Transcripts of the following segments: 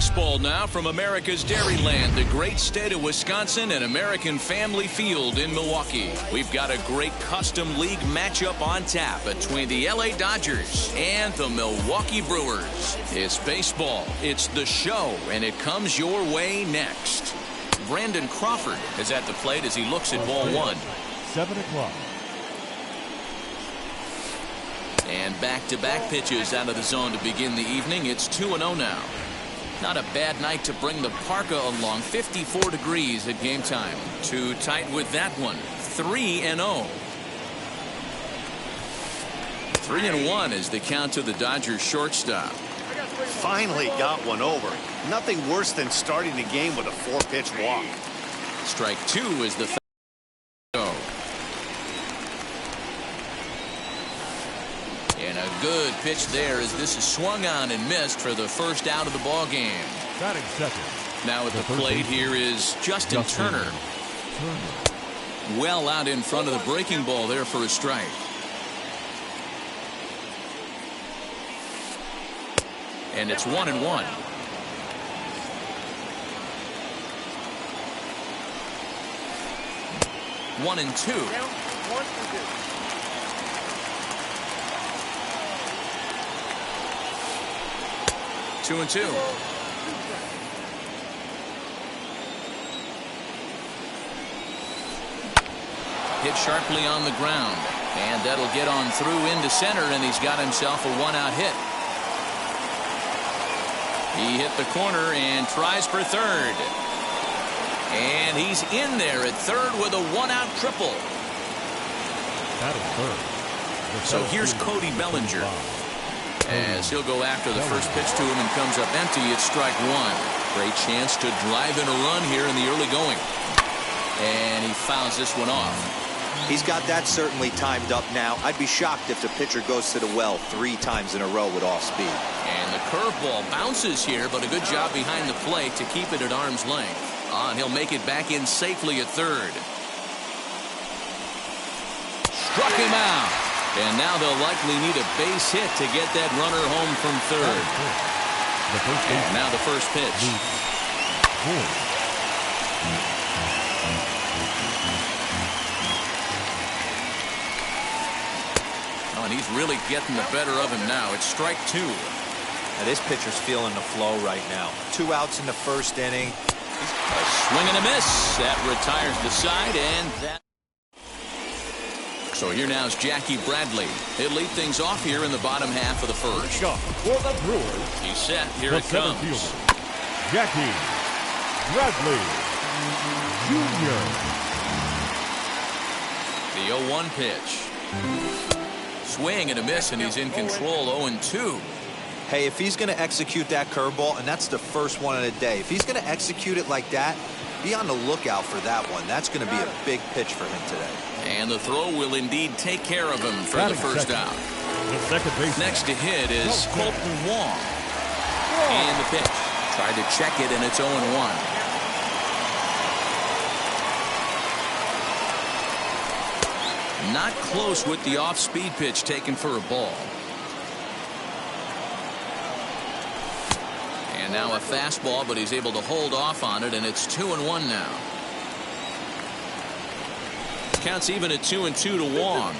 baseball now from America's Dairyland, the great state of Wisconsin and American Family Field in Milwaukee. We've got a great custom league matchup on tap between the LA Dodgers and the Milwaukee Brewers. It's baseball, it's the show, and it comes your way next. Brandon Crawford is at the plate as he looks at ball one. 7 o'clock. And back-to-back pitches out of the zone to begin the evening. It's 2-0 now. Not a bad night to bring the parka along. 54 degrees at game time. Too tight with that one. 3-0. 3-1 is the count to the Dodgers shortstop. Finally got one over. Nothing worse than starting the game with a 4-pitch walk. Strike two is the go. And a good pitch there as this is swung on and missed for the first out of the ball game. Batting second. Now at the plate here is Justin Turner. Well out in front of the breaking ball there for a strike. And it's 1-1. One and two. 2-2. Hit sharply on the ground, and that'll get on through into center, and he's got himself a one-out hit. He hit the corner and tries for third. And he's in there at third with a one-out triple. That is third. So here's Cody Bellinger as he'll go after the first pitch to him and comes up empty. It's strike one. Great chance to drive in a run here in the early going. And he fouls this one off. He's got that certainly timed up now. I'd be shocked if the pitcher goes to the well 3 times in a row with off speed. And the curveball bounces here, but a good job behind the plate to keep it at arm's length. And he'll make it back in safely at third. Struck him out. And now they'll likely need a base hit to get that runner home from third. And now the first pitch. Oh, and he's really getting the better of him now. It's strike two. Now this pitcher's feeling the flow right now. 2 outs in the first inning. A swing and a miss. That retires the side, and that. So here now is Jackie Bradley. He'll lead things off here in the bottom half of the first. For the Brewers. He's set. Here it comes. Fielder, Jackie Bradley Jr. The 0-1 pitch. Swing and a miss, and he's in control. 0-2. Hey, if he's going to execute that curveball, and that's the first one of the day, if he's going to execute it like that, be on the lookout for that one. That's going to be a big pitch for him today. And the throw will indeed take care of him for the first out. The second base. Next to hit is Colton Wong. And the pitch. Tried to check it, and it's 0-1. Not close with the off-speed pitch taken for a ball. And now a fastball, but he's able to hold off on it, and it's 2-1 now. Counts even at 2-2 to Wong.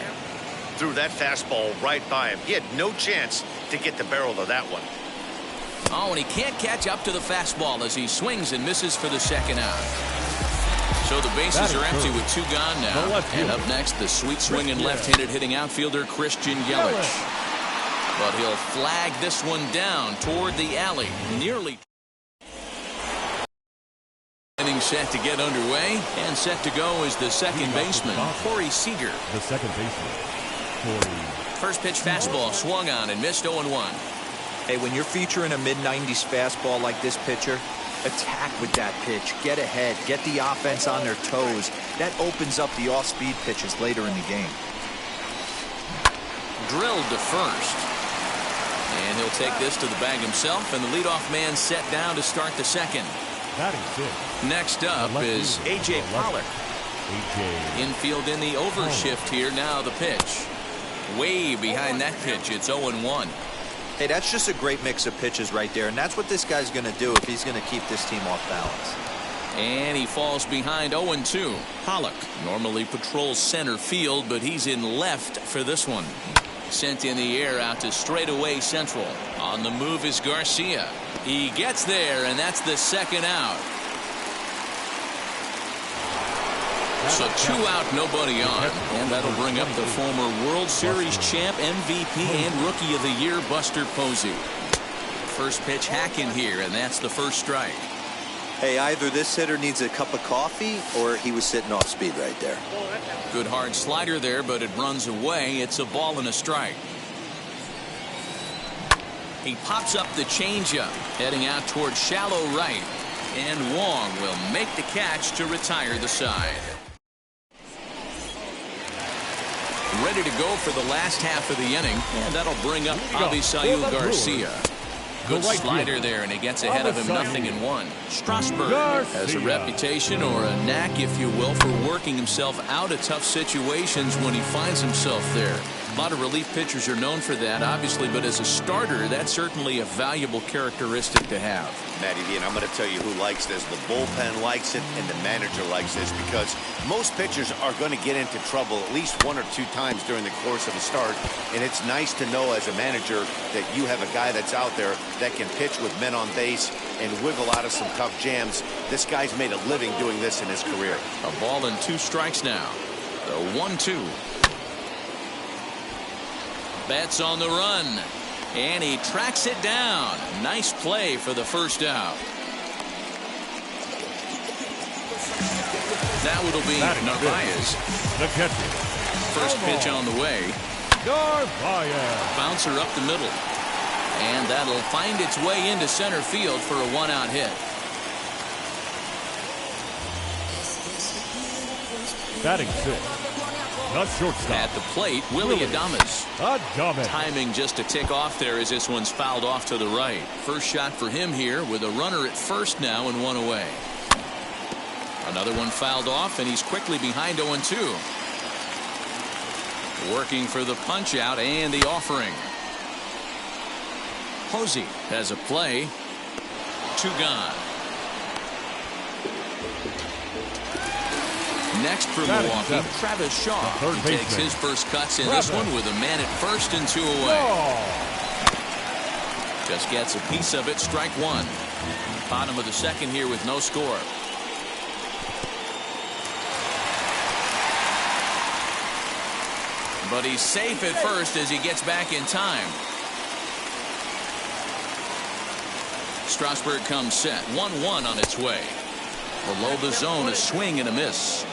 Threw that fastball right by him. He had no chance to get the barrel of that one. Oh, and he can't catch up to the fastball as he swings and misses for the second out. So the bases are empty with 2 gone now. And up next, the sweet swinging left-handed hitting outfielder Christian Yelich. But he'll flag this one down toward the alley. Nearly. Inning set to get underway, and set to go is the second baseman, Corey Seager. The second baseman, Corey. First pitch fastball swung on and missed 0-1. Hey, when you're featuring a mid-90s fastball like this pitcher, attack with that pitch. Get ahead. Get the offense on their toes. That opens up the off-speed pitches later in the game. Drilled to first. And he'll take this to the bag himself, and the leadoff man set down to start the second. Next up is A.J. Pollock. Infield in the overshift here. Now the pitch. Way behind that pitch. It's 0-1. Hey, that's just a great mix of pitches right there, and that's what this guy's going to do if he's going to keep this team off balance. And he falls behind 0-2. Pollock normally patrols center field, but he's in left for this one. Sent in the air out to straightaway central. On the move is Garcia. He gets there, and that's the second out. So 2 out, nobody on. And that'll bring up the former World Series champ, MVP, and Rookie of the Year, Buster Posey. First pitch hacking here, and that's the first strike. Hey, either this hitter needs a cup of coffee or he was sitting off speed right there. Good hard slider there, but it runs away. It's a ball and a strike. He pops up the changeup, heading out towards shallow right. And Wong will make the catch to retire the side. Ready to go for the last half of the inning, and that'll bring up Avisail Garcia. Good slider there, and he gets ahead of him 0-1. Strasburg has a reputation, or a knack, if you will, for working himself out of tough situations when he finds himself there. A lot of relief pitchers are known for that, obviously, but as a starter, that's certainly a valuable characteristic to have. Matty V, and I'm going to tell you who likes this. The bullpen likes it, and the manager likes this, because most pitchers are going to get into trouble at least 1 or 2 times during the course of a start, and it's nice to know as a manager that you have a guy that's out there that can pitch with men on base and wiggle out of some tough jams. This guy's made a living doing this in his career. A ball and 2 strikes now. The 1-2. Betts on the run, and he tracks it down. Nice play for the first out. Now it'll be Narvaez. The catcher. First pitch on the way. Narvaez. Bouncer up the middle. And that'll find its way into center field for a 1-out hit. Batting 6. The shortstop. At the plate, Willie Adames. Adames. Timing just a tick off there as this one's fouled off to the right. First shot for him here with a runner at first now and 1 away. Another one fouled off, and he's quickly behind 0-2. Working for the punch out and the offering. Posey has a play. 2 gone. Next for Milwaukee, Travis Shaw. He takes his first cuts in this one with a man at first and 2 away. Just gets a piece of it, strike 1. Bottom of the second here with no score. But he's safe at first as he gets back in time. Strasburg comes set. 1-1 on its way. Below the zone, a swing and a miss.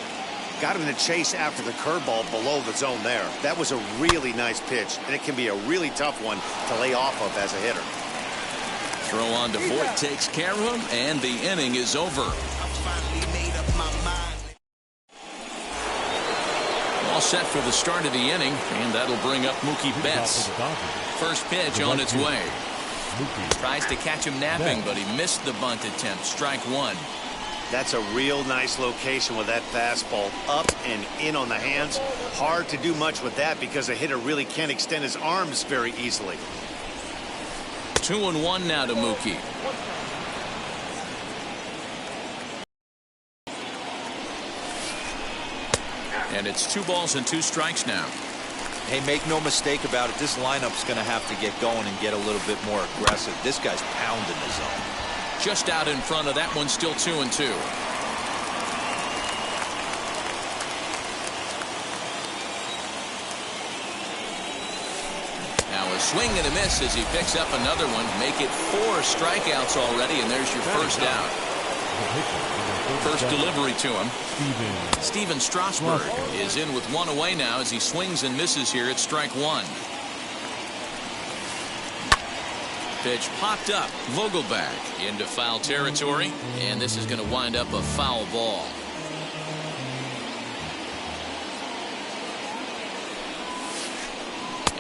Got him to chase after the curveball below the zone there. That was a really nice pitch, and it can be a really tough one to lay off of as a hitter. Throw on to Voit takes care of him, and the inning is over. All set for the start of the inning, and that'll bring up Mookie Betts. First pitch on its way. Tries to catch him napping, but he missed the bunt attempt. Strike 1. That's a real nice location with that fastball up and in on the hands. Hard to do much with that because a hitter really can't extend his arms very easily. 2-1 now to Mookie. And it's 2 balls and 2 strikes now. Hey, make no mistake about it. This lineup's going to have to get going and get a little bit more aggressive. This guy's pounding the zone. Just out in front of that one, still 2-2. Now a swing and a miss as he picks up another one. Make it 4 strikeouts already, and there's your first out. First delivery to him. Steven Strasburg is in with 1 away now as he swings and misses here at strike 1. Pitch popped up. Vogelback into foul territory, and this is going to wind up a foul ball.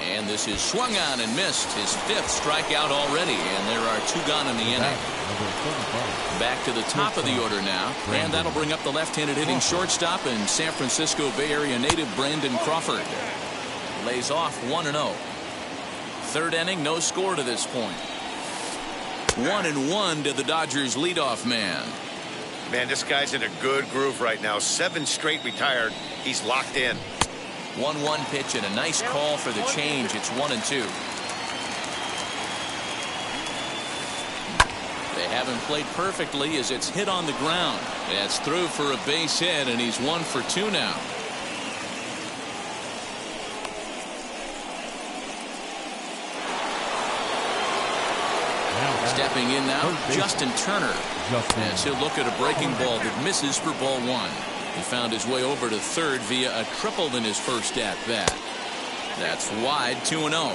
And this is swung on and missed. His 5th strikeout already, and there are 2 gone in the inning. Back to the top of the order now, and that'll bring up the left-handed hitting shortstop and San Francisco Bay Area native Brandon Crawford. Lays off 1-0. Third inning, no score to this point. 1-1 to the Dodgers leadoff man. Man, this guy's in a good groove right now. 7 straight retired. He's locked in. 1-1 pitch and a nice call for the change. It's 1-2. They haven't played perfectly as it's hit on the ground. That's through for a base hit, and he's 1 for 2 now. Stepping in now, Justin Turner. As he'll look at a breaking ball that misses for ball 1. He found his way over to third via a triple in his first at-bat. That's wide, 2-0.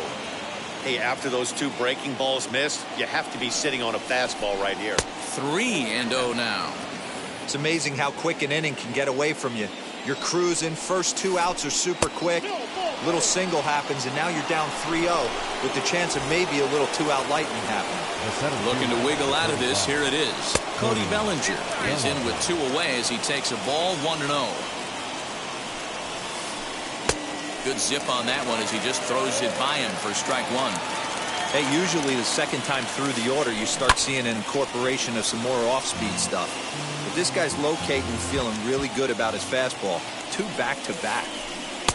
Hey, after those 2 breaking balls missed, you have to be sitting on a fastball right here. 3-0 now. It's amazing how quick an inning can get away from you. You're cruising. First 2 outs are super quick. Little single happens, and now you're down 3-0 with the chance of maybe a little 2-out lightning happening. Looking to wiggle out of this. Here it is. Cody Bellinger is in with 2 away as he takes a ball, 1-0. Good zip on that one as he just throws it by him for strike 1. Hey, usually the second time through the order you start seeing an incorporation of some more off-speed stuff. But this guy's locating and feeling really good about his fastball. 2 back-to-back.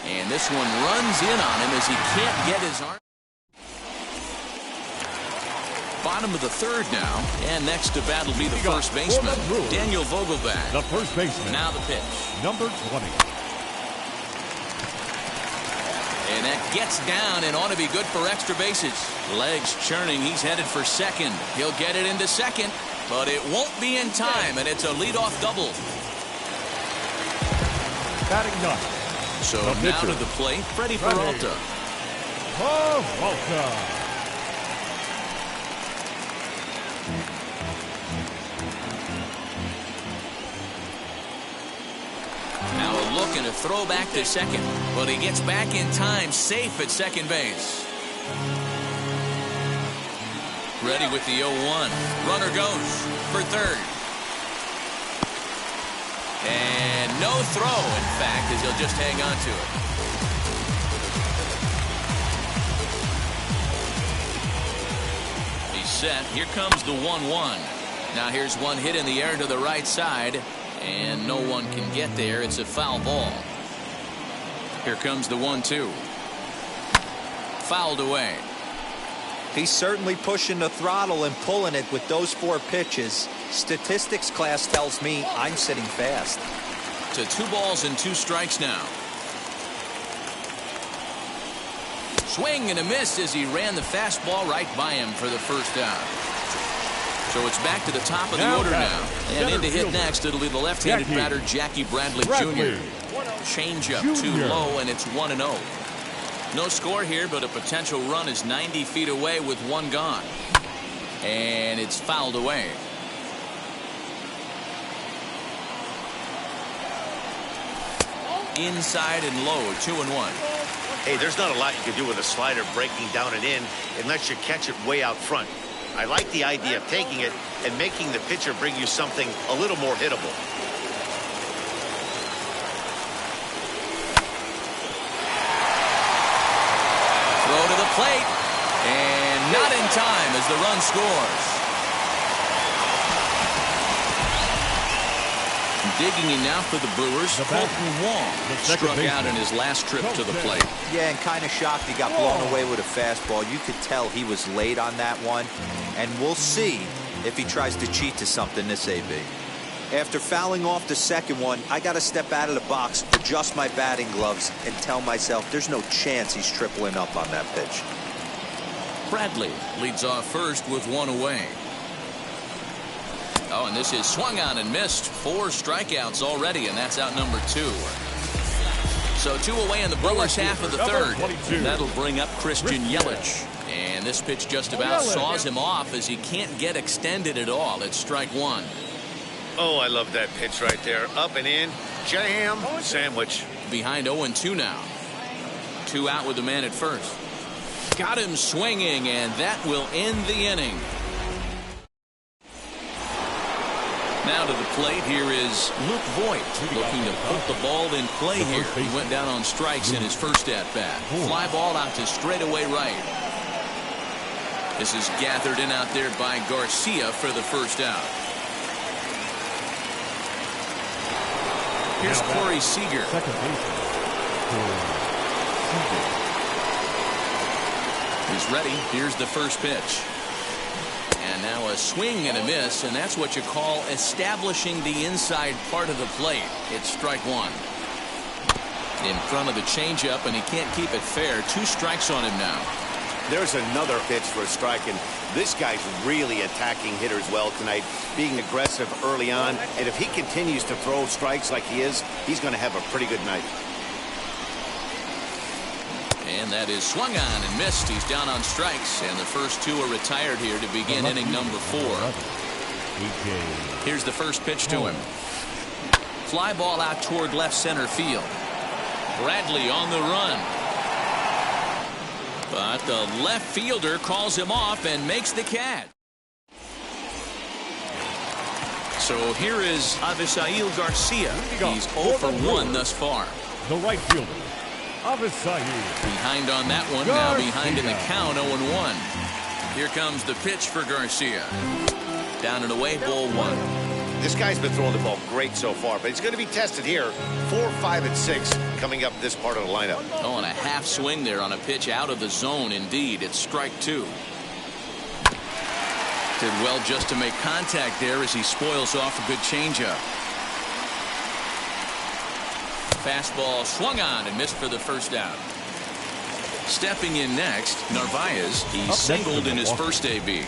And this one runs in on him as he can't get his arm. Bottom of the third now, and next to bat will be the first baseman, Daniel Vogelbach. The first baseman. Now the pitch. Number 20. And that gets down and ought to be good for extra bases. Legs churning. He's headed for second. He'll get it into second, but it won't be in time, and it's a leadoff double. Batting 9. So now to the plate, Freddie Peralta. Peralta. Now a look and a throw back to second, but he gets back in time, safe at second base. Ready with the 0-1. Runner goes for third. And no throw, in fact, as he'll just hang on to it. He's set. Here comes the 1-1. Now here's one hit in the air to the right side, and no one can get there. It's a foul ball. Here comes the 1-2. Fouled away. He's certainly pushing the throttle and pulling it with those 4 pitches. Statistics class tells me I'm sitting fast. To 2 balls and 2 strikes now. Swing and a miss as he ran the fastball right by him for the first out. So it's back to the top of the order now. And in to hit next, it'll be the left-handed batter, Jackie Bradley Jr. Changeup too low, and it's 1-0. No score here, but a potential run is 90 feet away with 1 gone. And it's fouled away. Inside and low, 2-1. Hey, there's not a lot you can do with a slider breaking down and in unless you catch it way out front. I like the idea of taking it and making the pitcher bring you something a little more hittable. Throw to the plate, and not in time as the run scores. Digging in now for the Brewers, Colton Wong struck out in his last trip to the plate. Yeah, and kind of shocked he got blown away with a fastball. You could tell he was late on that one, and we'll see if he tries to cheat to something this AB. After fouling off the second one, I got to step out of the box, adjust my batting gloves, and tell myself there's no chance he's tripling up on that pitch. Bradley leads off first with 1 away. Oh, and this is swung on and missed. 4 strikeouts already, and that's out number 2. So 2 away in the Brewers half of the third. That'll bring up Christian Yelich. And this pitch just about saws him off as he can't get extended at all. It's strike 1. Oh, I love that pitch right there. Up and in. Jam sandwich. Behind 0-2 now. 2 out with the man at first. Got him swinging, and that will end the inning. Now to the plate, here is Luke Voigt looking to put the ball in play here. He went down on strikes in his first at-bat. Fly ball out to straightaway right. This is gathered in out there by Garcia for the first out. Here's Corey Seager. Second baseman. He's ready. Here's the first pitch. And now a swing and a miss, and that's what you call establishing the inside part of the plate. It's strike one. In front of the changeup, and he can't keep it fair. 2 strikes on him now. There's another pitch for a strike, and this guy's really attacking hitters well tonight, being aggressive early on. And if he continues to throw strikes like he is, he's going to have a pretty good night. And that is swung on and missed. He's down on strikes, and the first 2 are retired here to begin inning number 4. Here's the first pitch to him. Fly ball out toward left center field. Bradley on the run. But the left fielder calls him off and makes the catch. So here is Avisail Garcia. He's 0 for 1 thus far. The right fielder, Avisail. Behind on that one, now behind in the count, 0-1. Here comes the pitch for Garcia. Down and away, ball 1. This guy's been throwing the ball great so far, but he's going to be tested here. 4, 5, and 6 coming up this part of the lineup. Oh, and a half swing there on a pitch out of the zone. Indeed, it's strike 2. Did well just to make contact there as he spoils off a good changeup. Fastball swung on and missed for the first out. Stepping in next, Narvaez. He singled in his first AB.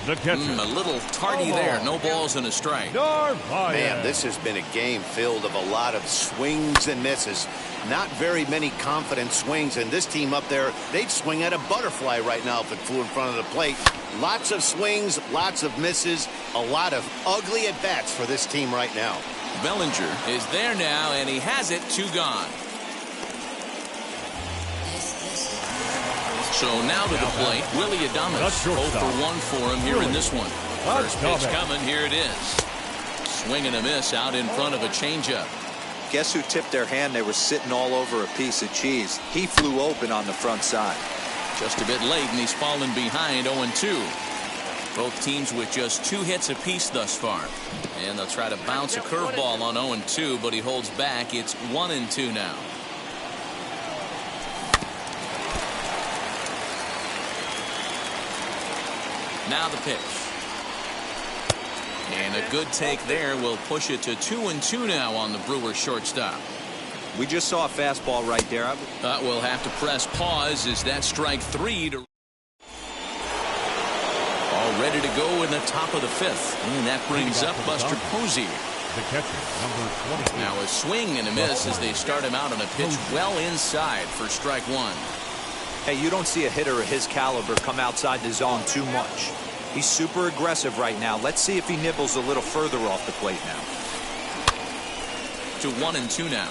The catcher. A little tardy there. No balls and a strike. Narvaez. Man, this has been a game filled of a lot of swings and misses. Not very many confident swings, and this team up there, they'd swing at a butterfly right now if it flew in front of the plate. Lots of swings, lots of misses, a lot of ugly at-bats for this team right now. Bellinger is there now, and he has it. 2 gone. So now to the plate, Willie Adames. 0 for 1 for him here in this one. First pitch coming. Here it is. Swing and a miss out in front of a changeup. Guess who tipped their hand? They were sitting all over a piece of cheese. He flew open on the front side. Just a bit late, and he's fallen behind 0-2. Both teams with just 2 hits apiece thus far. And they'll try to bounce a curveball on 0-2, but he holds back. It's 1-2 now. Now the pitch. And a good take there will push it to 2-2 now on the Brewers shortstop. We just saw a fastball right there. We'll have to press pause as that strike 3 to all ready to go in the top of the 5th. And that brings up Buster Posey. The catcher, number 20. Now a swing and a miss as they start him out on a pitch well inside for strike 1. Hey, you don't see a hitter of his caliber come outside the zone too much. He's super aggressive right now. Let's see if he nibbles a little further off the plate now. To 1-2 now.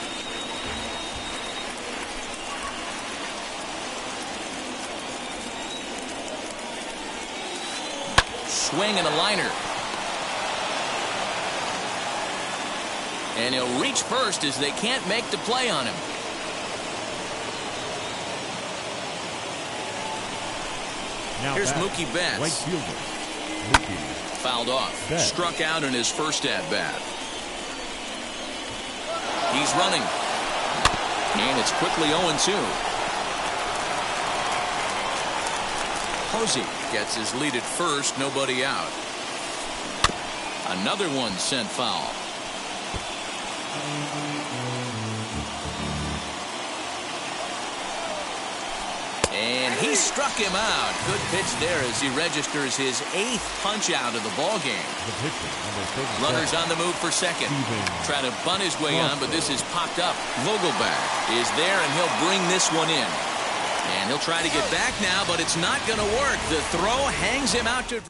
Swing and a liner. And he'll reach first as they can't make the play on him. Now here's back, Mookie Betts. right fielder, Mookie. Fouled off. Betts. Struck out in his first at-bat. He's running. And it's quickly 0-2. Posey gets his lead at first. Nobody out. Another one sent foul. And he struck him out. Good pitch there as he registers his 8th punch out of the ball game. The pitcher, number 37. Runners on the move for second. Try to bunt his way on, but this is popped up. Vogelbach is there, and he'll bring this one in. And he'll try to get back now, but it's not going to work. The throw hangs him out to...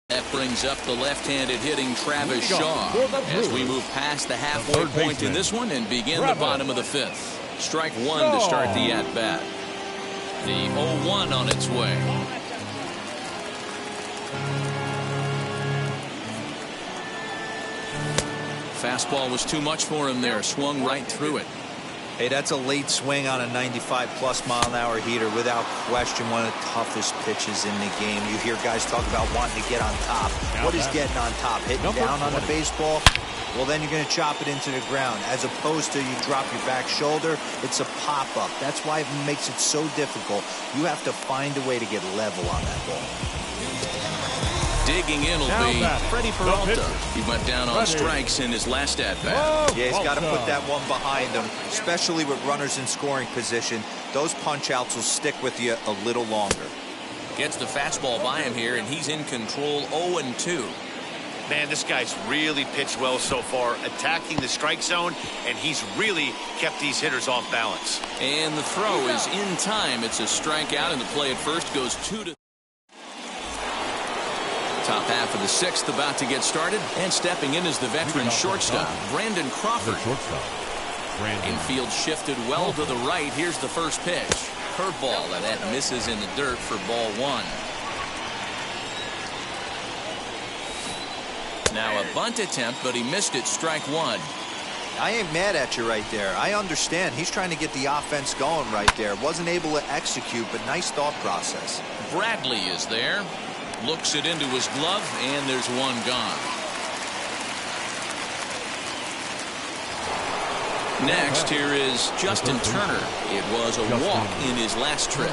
That brings up the left-handed hitting Travis Shaw as we move past the halfway point in this one and begin the bottom of the 5th. Strike 1 to start the at-bat. The 0-1 on its way. Fastball was too much for him there. Swung right through it. Hey, that's a late swing on a 95-plus-mile-an-hour heater. Without question, one of the toughest pitches in the game. You hear guys talk about wanting to get on top. What is getting on top? Hitting down on the baseball? Well, then you're going to chop it into the ground. As opposed to you drop your back shoulder, it's a pop-up. That's why it makes it so difficult. You have to find a way to get level on that ball. Digging in will be Freddie Peralta. He went down on strikes in his last at-bat. Yeah, he's got to put that one behind him, especially with runners in scoring position. Those punch-outs will stick with you a little longer. Gets the fastball by him here, and he's in control 0-2. Man, this guy's really pitched well so far, attacking the strike zone, and he's really kept these hitters off balance. And the throw is in time. It's a strikeout, and the play at first goes 2-3. Top half of the sixth about to get started, and stepping in is the veteran shortstop, Brandon Crawford. Infield shifted well to the right. Here's the first pitch. Curveball, and that misses in the dirt for ball one. Now a bunt attempt, but he missed it, strike one. I ain't mad at you right there. I understand. He's trying to get the offense going right there. Wasn't able to execute, but nice thought process. Bradley is there. Looks it into his glove, and there's one gone. Next, here is Justin Turner. It was a walk in his last trip.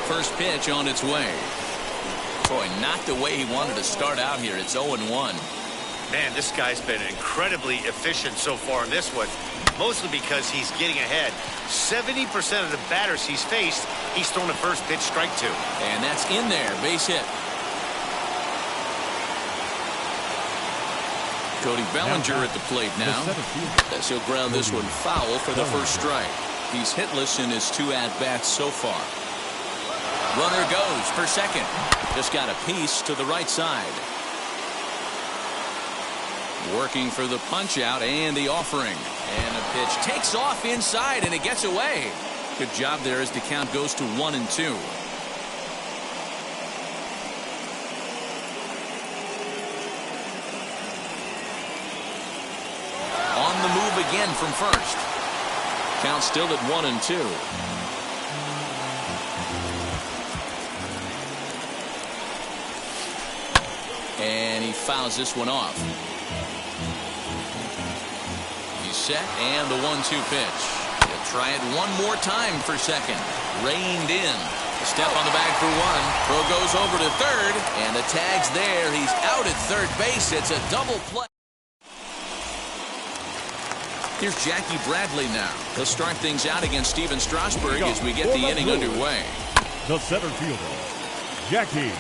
First pitch on its way. Boy, not the way he wanted to start out here. It's 0-1. Man, this guy's been incredibly efficient so far in this one, mostly because he's getting ahead. 70% of the batters he's faced, he's thrown a first pitch strike to. And that's in there, base hit. Cody Bellinger at the plate now, as he'll ground this one foul for the first strike. He's hitless in his 2 at-bats so far. Runner goes for second. Just got a piece to the right side. Working for the punch out and the offering. And a pitch takes off inside, and it gets away. Good job there as the count goes to 1-2. On the move again from first. Count still at 1-2. And he fouls this one off. He's set, and the 1-2 pitch. He'll try it one more time for second. Reined in. A step on the bag for one. Throw goes over to third, and the tag's there. He's out at third base. It's a double play. Here's Jackie Bradley now. He'll start things out against Steven Strasburg as we get the inning underway. The center fielder, Jackie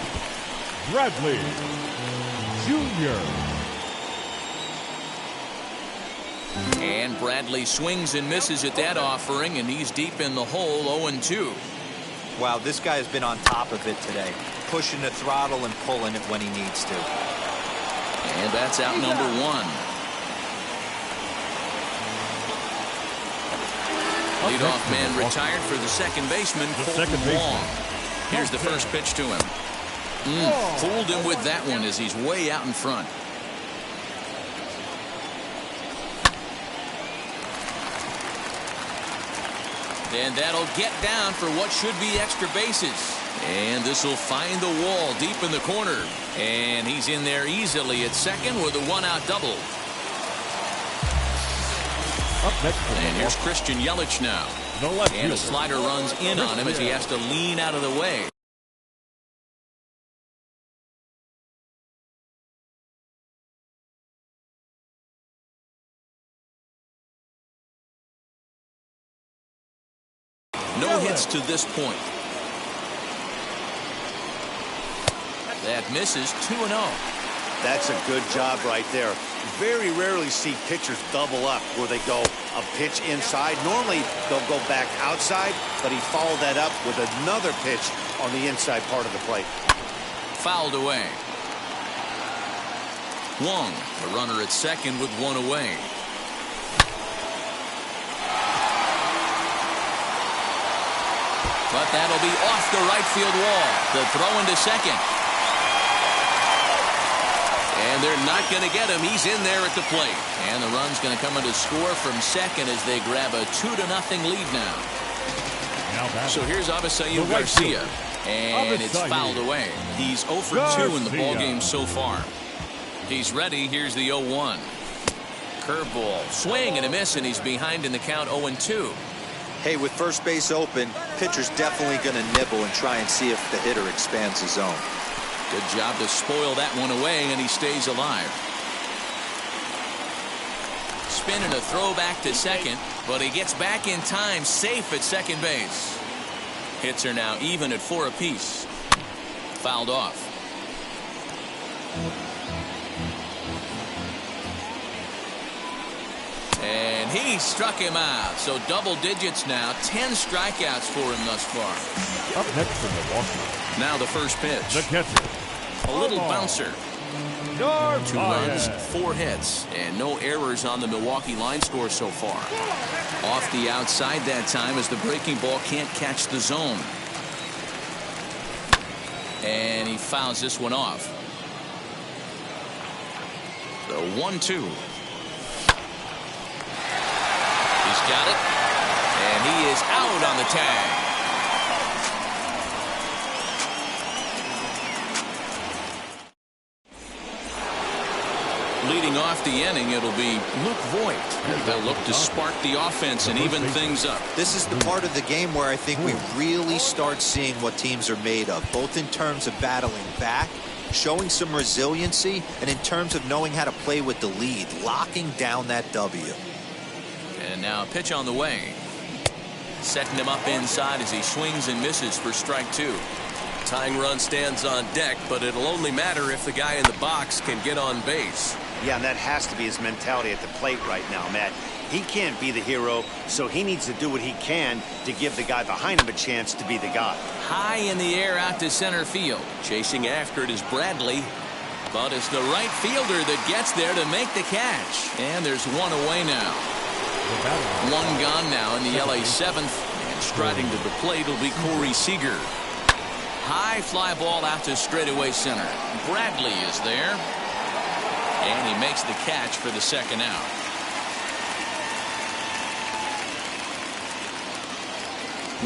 Bradley Jr. And Bradley swings and misses at that offering, and he's deep in the hole, 0-2. Wow, this guy has been on top of it today, pushing the throttle and pulling it when he needs to. And that's out number one. Leadoff man retired for the second baseman, Colton Wong. Here's the first pitch to him. Fooled him with that one as he's way out in front. And that'll get down for what should be extra bases. And this will find the wall deep in the corner. And he's in there easily at second with a one-out double. Up next, and here's Christian Yelich now. And a slider runs in on him as he has to lean out of the way. No hits to this point. That misses 2-0. That's a good job right there. Very rarely see pitchers double up where they go a pitch inside. Normally they'll go back outside, but he followed that up with another pitch on the inside part of the plate. Fouled away. Wong, the runner at second with one away. But that'll be off the right field wall. The throw into second. And they're not going to get him. He's in there at the plate. And the run's going to come in to score from second as they grab a 2-0 lead now. So here's Avisayu Garcia. And it's fouled away. He's 0 for 2 in the ballgame so far. He's ready. Here's the 0-1. Curveball. Swing and a miss, and he's behind in the count 0-2. Hey, with first base open, pitcher's definitely going to nibble and try and see if the hitter expands his zone. Good job to spoil that one away, and he stays alive. Spin and a throw back to second, but he gets back in time, safe at second base. Hits are now even at 4 apiece. Fouled off. And he struck him out. So double digits now. 10 strikeouts for him thus far. Up next from Milwaukee. Now the first pitch. The catcher. A little bouncer. 2 runs, 4 hits, and no errors on the Milwaukee line score so far. Off the outside that time as the breaking ball can't catch the zone. And he fouls this one off. The 1-2. He's got it. And he is out on the tag. Leading off the inning, it'll be Luke Voigt. And they'll look to spark the offense and even things up. This is the part of the game where I think we really start seeing what teams are made of, both in terms of battling back, showing some resiliency, and in terms of knowing how to play with the lead, locking down that W. And now a pitch on the way. Setting him up inside as he swings and misses for strike 2. Tying run stands on deck, but it'll only matter if the guy in the box can get on base. Yeah, and that has to be his mentality at the plate right now, Matt. He can't be the hero, so he needs to do what he can to give the guy behind him a chance to be the guy. High in the air out to center field. Chasing after it is Bradley. But it's the right fielder that gets there to make the catch. And there's one away now. One gone now in the LA 7th. And striding to the plate will be Corey Seager. High fly ball out to straightaway center. Bradley is there. And he makes the catch for the second out.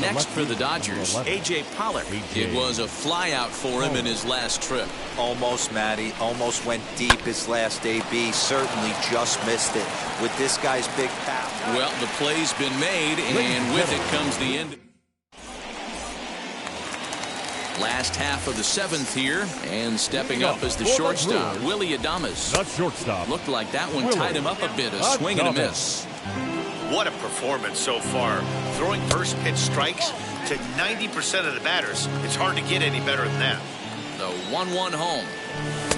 Next for the Dodgers, A.J. Pollock. It was a flyout for him in his last trip. Almost, Matty. Almost went deep his last AB. Certainly just missed it. With this guy's big power. Well, the play's been made, and with it comes the end. Last half of the 7th here, and stepping up as the shortstop, Willie Adames. The shortstop. Looked like that one tied him up a bit. A swing and a miss. What a performance so far. Throwing first pitch strikes to 90% of the batters. It's hard to get any better than that. The 1-1 home.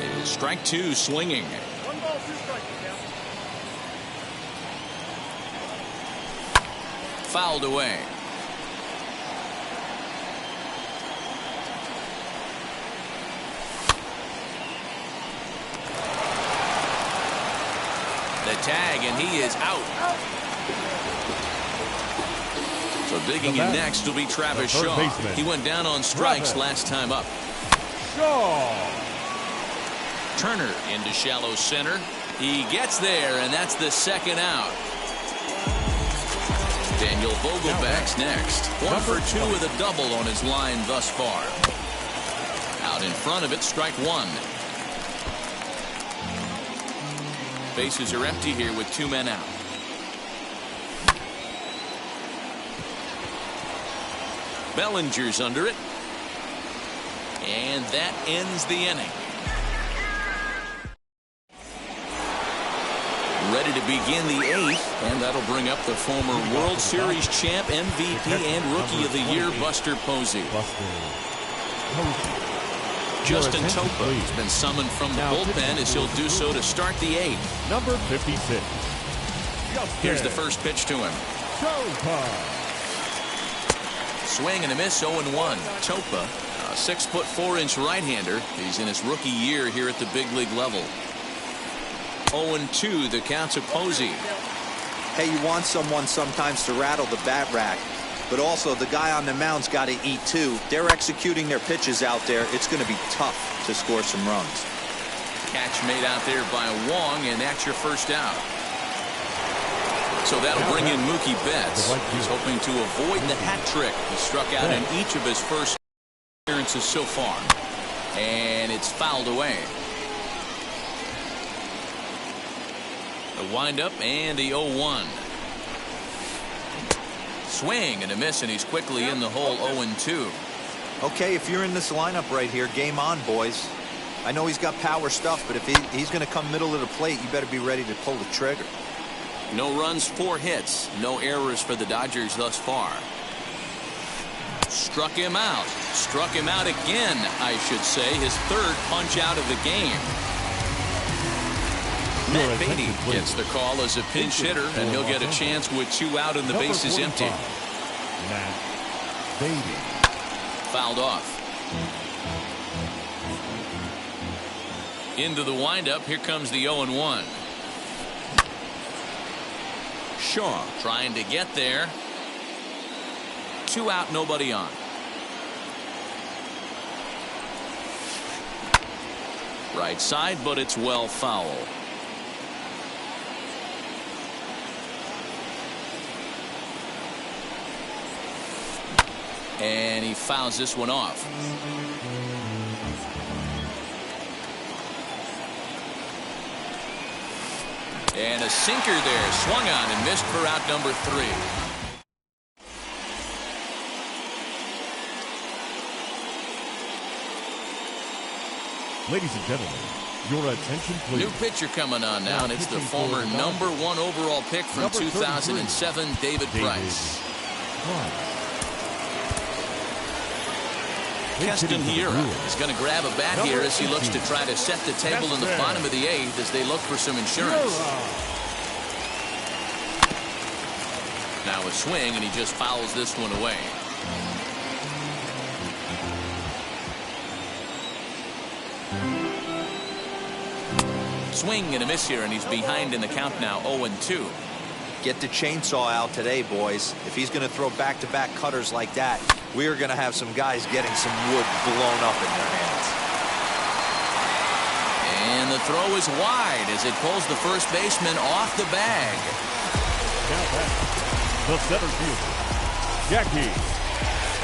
It is strike 2 swinging. 1 ball, 2 strikes. Fouled away. The tag, and he is out. So digging in next will be Travis Shaw. He went down on strikes last time up. Shaw. Turner into shallow center. He gets there, and that's the second out. Daniel Vogelback's next. 1 for 2 with a double on his line thus far. Out in front of it, strike 1. Bases are empty here with 2 men out. Bellinger's under it. And that ends the inning. Ready to begin the 8th, and that'll bring up the former World Series champ, MVP, and Rookie of the Year, Buster Posey. Justin Topa has been summoned from the bullpen as he'll do so to start the 8th. Number 56. Here's the first pitch to him. Topa. Swing and a miss, 0-1. Topa, a 6'4" right-hander. He's in his rookie year here at the big league level. 0-2, the count to Posey. Hey, you want someone sometimes to rattle the bat rack, but also the guy on the mound's got to eat too. They're executing their pitches out there. It's going to be tough to score some runs. Catch made out there by Wong, and that's your first out. So that'll bring in Mookie Betts. He's hoping to avoid the hat trick. He struck out in each of his first appearances so far. And it's fouled away. The windup and the 0-1. Swing and a miss, and he's quickly in the hole 0-2. Okay, if you're in this lineup right here, game on, boys. I know he's got power stuff, but if he's going to come middle of the plate, you better be ready to pull the trigger. No runs, 4 hits. No errors for the Dodgers thus far. Struck him out. Struck him out again, I should say. His third punch out of the game. Matt Beatty gets the call as a pinch hitter, and he'll get a chance with 2 out and the bases empty. Matt Beatty. Fouled off. Into the windup. Here comes the 0-1. Shaw trying to get there. 2 out, nobody on. Right side, but it's well foul. And he fouls this one off. And a sinker there, swung on and missed for out number 3. Ladies and gentlemen, your attention please. New pitcher coming on now, and it's the former #1 overall pick from 2007, David Price. Keston Hiura is going to grab a bat here as he looks to try to set the table in the bottom of the 8th as they look for some insurance. Now a swing, and he just fouls this one away. Swing and a miss here, and he's behind in the count now, 0-2. Get the chainsaw out today, boys. If he's going to throw back-to-back cutters like that, we are going to have some guys getting some wood blown up in their hands. And the throw is wide as it pulls the first baseman off the bag. Now back, the center fielder, Jackie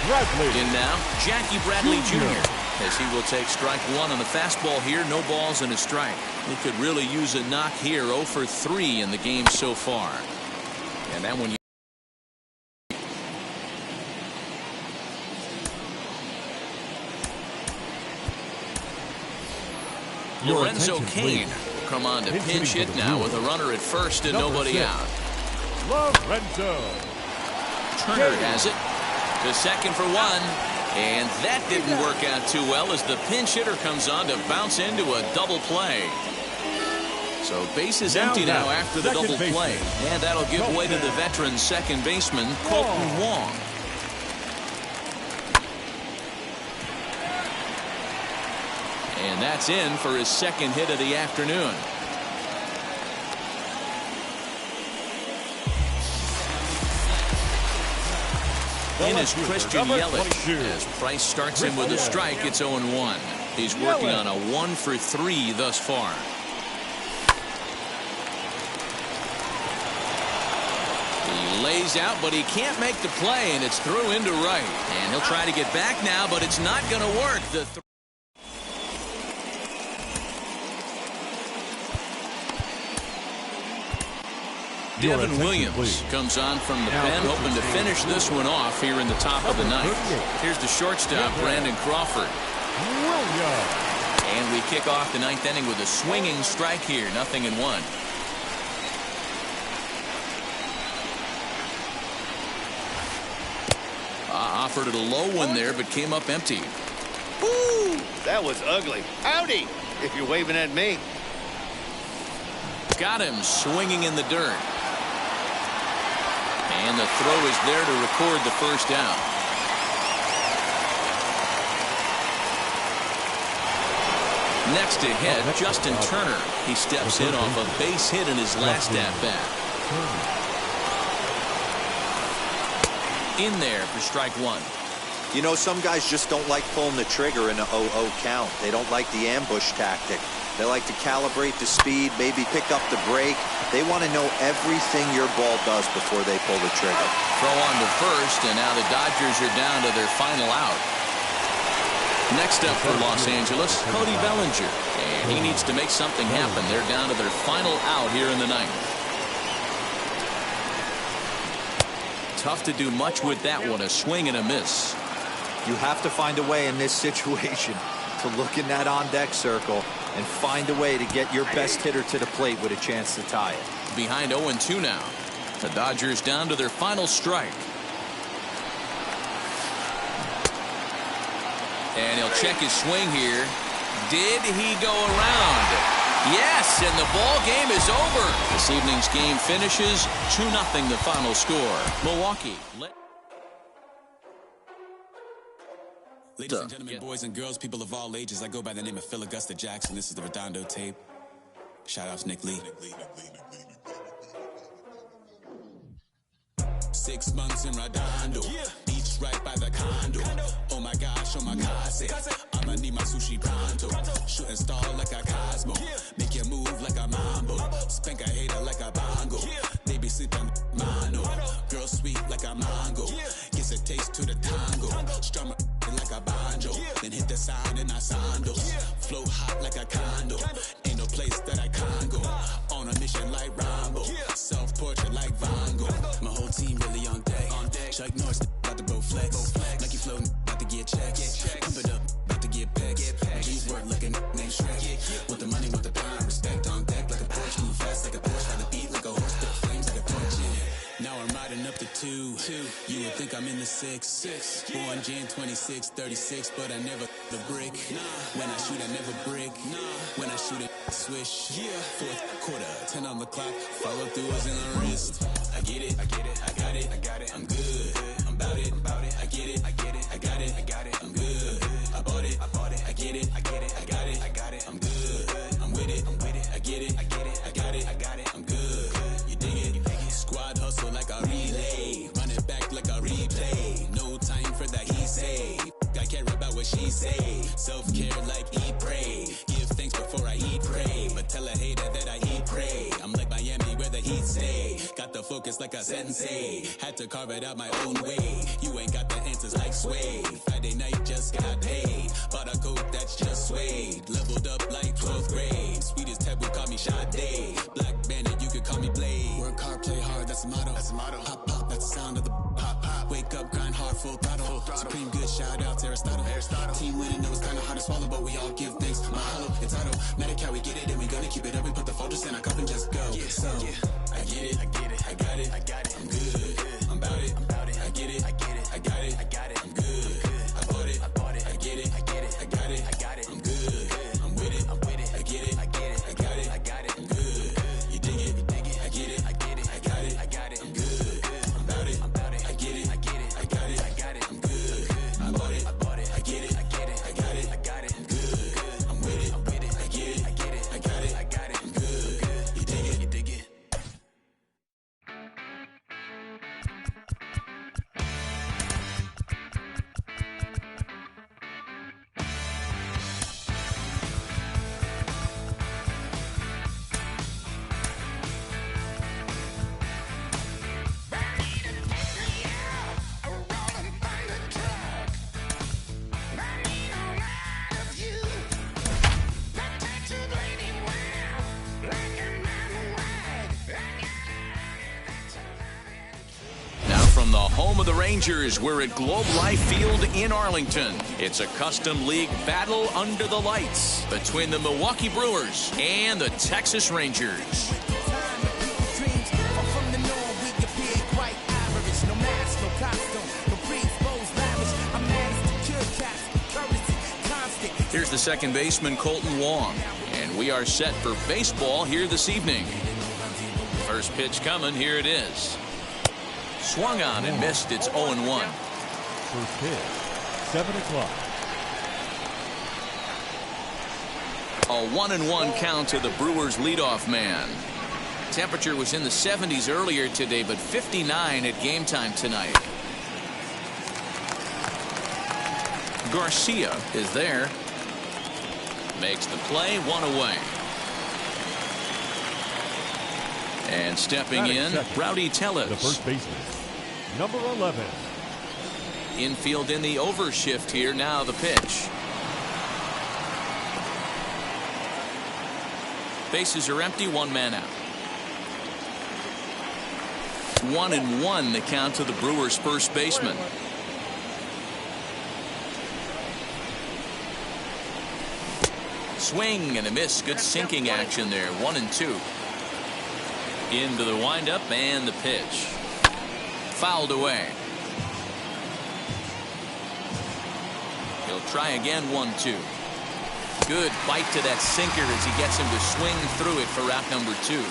Bradley. In now, Jackie Bradley Jr. as he will take strike 1 on the fastball here. No balls and a strike. He could really use a knock here. 0 for 3 in the game so far. And that one. Lorenzo Cain will come on to pinch hit now with a runner at first and nobody out. Lorenzo. Turner has it to second for 1. And that didn't work out too well as the pinch hitter comes on to bounce into a double play. So bases empty now after the double play. And that'll give way to the veteran second baseman, Colton Wong. And that's in for his second hit of the afternoon. In is Christian Yelich as Price starts him with a strike. It's 0-1. He's working on a 1 for 3 thus far. He lays out, but he can't make the play, and it's through into right. And he'll try to get back now, but it's not going to work. Devin Williams comes on from the pen, hoping to finish this one off here in the top of the 9th. Here's the shortstop, Brandon Crawford. And we kick off the 9th inning with a swinging strike here, 0-1. Offered it a low one there, but came up empty. Woo! That was ugly. Howdy, if you're waving at me. Got him swinging in the dirt. And the throw is there to record the first out. Next to hit, Justin Turner. He steps in off a base hit in his last at-bat. In there for strike 1. You know, some guys just don't like pulling the trigger in a 0-0 count. They don't like the ambush tactic. They like to calibrate the speed, maybe pick up the brake. They want to know everything your ball does before they pull the trigger. Throw on to first, and now the Dodgers are down to their final out. Next up for Los Angeles, Cody Bellinger. And he needs to make something happen. They're down to their final out here in the ninth. Tough to do much with that one, a swing and a miss. You have to find a way in this situation to look in that on-deck circle and find a way to get your best hitter to the plate with a chance to tie it. Behind 0-2 now. The Dodgers down to their final strike. And he'll check his swing here. Did he go around? Yes, and the ball game is over. This evening's game finishes 2-0 the final score. Milwaukee. Ladies and gentlemen, boys and girls, people of all ages, I go by the name of Phil Augusta Jackson. This is the Redondo tape. Shout out to Nick Lee. 6 months in Redondo, beach right by the condo. Oh my gosh, oh my casa. I'ma need my sushi pronto. Shooting star like a Cosmo. Make you move like a mambo. Spank a hater like a bongo. They be sleeping mano. Girl sweet like a mango. Gets a taste to the tango. Strum like a banjo. Then hit the sound in our sandals. Flow hot like a condo. Ain't no place that I can't go. On a mission like Rambo. Self-portrait like Van Gogh. My whole team really on deck. Chuck Norris about to Bowflex. Nike floating, about to get checks. Pump it up, about to get pegs. G's work like a named Shrek. Want the money, want the power, respect on deck like a Porsche. Move fast like a Porsche, ride the beat like a horse. Spit flames like a torch. Now I'm riding up to 2. You would think I'm in the 6. Born Jan 26, 36, but I never the brick. When I shoot, I never brick. When I shoot, I swish. Fourth quarter, 10 on the clock. Follow through is in the wrist. I get it, I get it, I got it, I got it. I'm good, I'm about it, I get it, I get it, I got it, I got it. I'm good, I bought it, I get it, I get it, I got it, I got it. I'm good, I'm with it, I get it, I get it, I got it, I got it. I'm good, you dig it, squad hustle like a relay, run it back like a replay. No time for that he say. I care about what she say. Self-care like eat, pray. Give thanks before I eat, pray. But tell a hater that I eat, pray. I'm like Miami where the heat stay. Got the focus like a sensei. Had to carve it out my own way. You ain't got the answers like Sway. Friday night just got paid. Bought a coat that's just suede. Leveled up like 12th grade. Sweetest taboo call me Sade. Black Bandit, you could call me Blade. Work hard, play hard, that's the motto. That's the motto. Pop, pop, that's the sound of the pop, pop. Wake up, grind hard, full throttle. Supreme good, shout out to Aristotle. Team winning, it was kinda hard to swallow, but we all give thanks. Mahalo, it's auto. Medical, we get it, and we gonna keep it up. We put the folders in our cup and just go. So, I get it, I get it, I got it, I got it. I'm good, I'm about it, I get it, I get it, I got it, I got it. I'm good, I bought it, I get it, I get it, I got it, I got it. I'm good, I'm with it, I get it, I get it, I got it, I got it. I'm good, you dig it, I get it, I get it, I got it, I got it. I'm good, I'm about it, I get it, I get it, I got it, I got it. I'm good, I bought it, I get it, I get it, I got it, I got it. I'm good, I'm with it, I get it, I get it, I got it, I got it. I'm good, you dig it. From the home of the Rangers, we're at Globe Life Field in Arlington. It's a custom league battle under the lights between the Milwaukee Brewers and the Texas Rangers. Here's the second baseman, Colton Wong, and we are set for baseball here this evening. First pitch coming, here it is. Swung on and missed. It's 0-1. First pitch, 7 o'clock. A 1-1 count to the Brewers leadoff man. Temperature was in the 70s earlier today, but 59 at game time tonight. Garcia is there. Makes the play, 1 away. And stepping in, Rowdy Tellez. The first baseman, number 11. Infield in the overshift here. Now the pitch. Bases are empty, 1 man out. 1-1 the count to the Brewers' first baseman. Swing and a miss. Good sinking action there. 1-2. Into the windup and the pitch. Fouled away. He'll try again. 1-2. Good bite to that sinker as he gets him to swing through it for out number 2.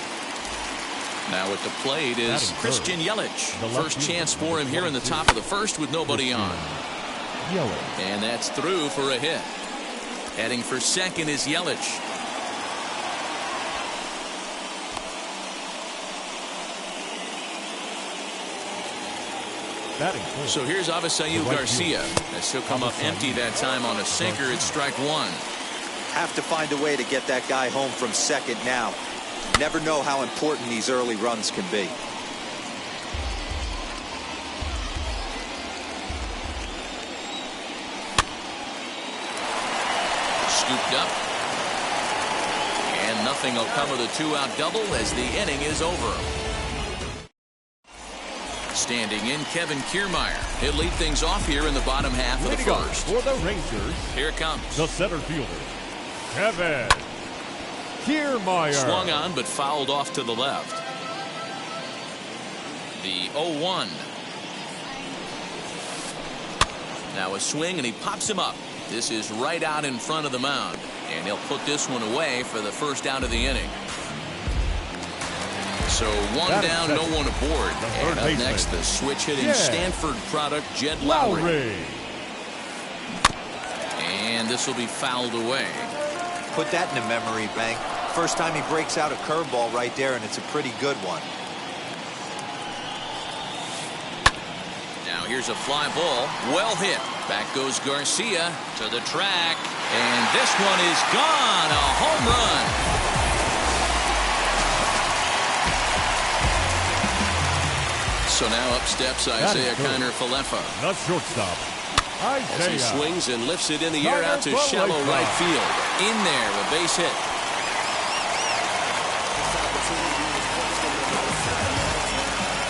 Now at the plate is Christian Yelich. First chance for him here in the top of the first with nobody on. And that's through for a hit. Heading for second is Yelich. So here's Avisail Garcia as he'll come up empty that time on a sinker. It's strike 1. Have to find a way to get that guy home from second now. Never know how important these early runs can be. Scooped up. And nothing will come of the 2-out double as the inning is over. Standing in, Kevin Kiermaier. He'll lead things off here in the bottom half of the first. For the Rangers, here it comes. The center fielder, Kevin Kiermaier. Swung on but fouled off to the left. The 0-1. Now a swing and he pops him up. This is right out in front of the mound. And he'll put this one away for the first out of the inning. So 1 down, no one aboard. And up next, the switch-hitting Stanford product, Jed Lowry. And this will be fouled away. Put that in the memory bank. First time he breaks out a curveball right there, and it's a pretty good one. Now here's a fly ball. Well hit. Back goes Garcia to the track. And this one is gone. A home run. So now up steps Isaiah Kiner-Falefa. The shortstop, As he swings and lifts it in the air out to shallow right field. In there, a base hit.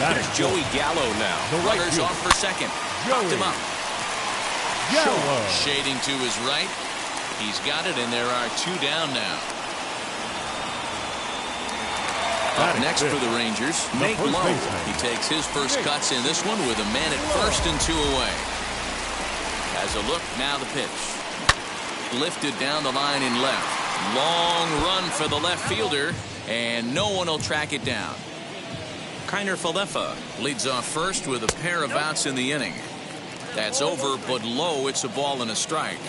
There's Joey Gallo now. Runners off for second. Popped him up. Shading to his right. He's got it, and there are 2 down now. Up next for the Rangers, Nate Lowe. He takes his first cuts in this one with a man at first and 2 away. As a look, now the pitch. Lifted down the line in left. Long run for the left fielder, and no one will track it down. Kiner-Falefa leads off first with a pair of outs in the inning. That's over, but low. It's a ball and a strike.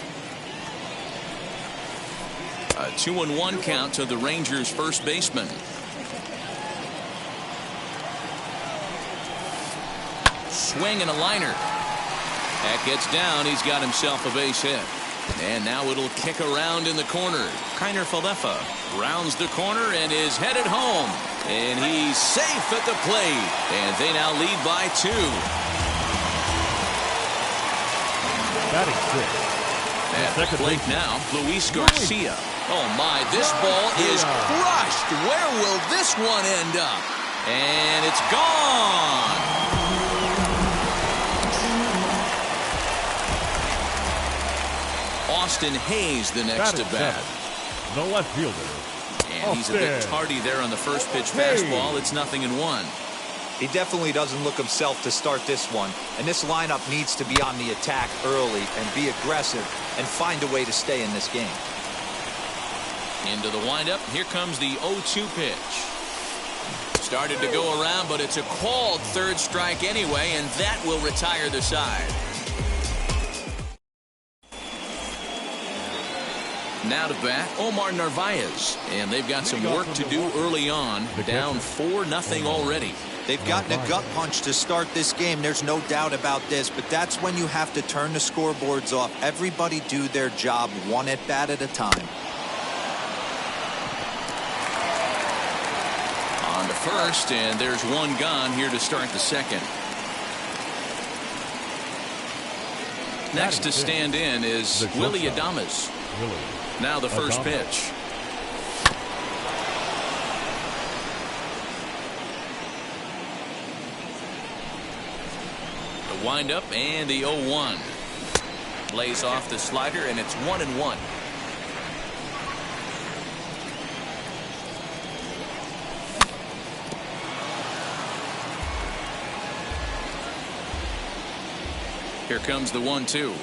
A 2-1 count to the Rangers' first baseman. Swing and a liner. That gets down. He's got himself a base hit. And now it'll kick around in the corner. Kiner-Falefa rounds the corner and is headed home. And he's safe at the plate. And they now lead by 2. Batting 6. At the plate now, Luis Garcia. Oh my, this ball is crushed. Where will this one end up? And it's gone. Austin Hayes the next to bat. The left fielder. And he's a bit tardy there on the first pitch fastball. It's 0-1. He definitely doesn't look himself to start this one. And this lineup needs to be on the attack early and be aggressive and find a way to stay in this game. Into the windup. Here comes the 0-2 pitch. Started to go around, but it's a called third strike anyway, and that will retire the side. Now to bat, Omar Narvaez. And they've got some work to do early on. Down 4-0 already. They've gotten a gut punch to start this game. There's no doubt about this, but that's when you have to turn the scoreboards off. Everybody do their job 1 at-bat at a time. first, and there's one gone here to start the second. Next to stand in is Willie Adames. Now the first pitch. The windup and the 0-1. Lays off the slider, and it's 1-1. Here comes the 1-2.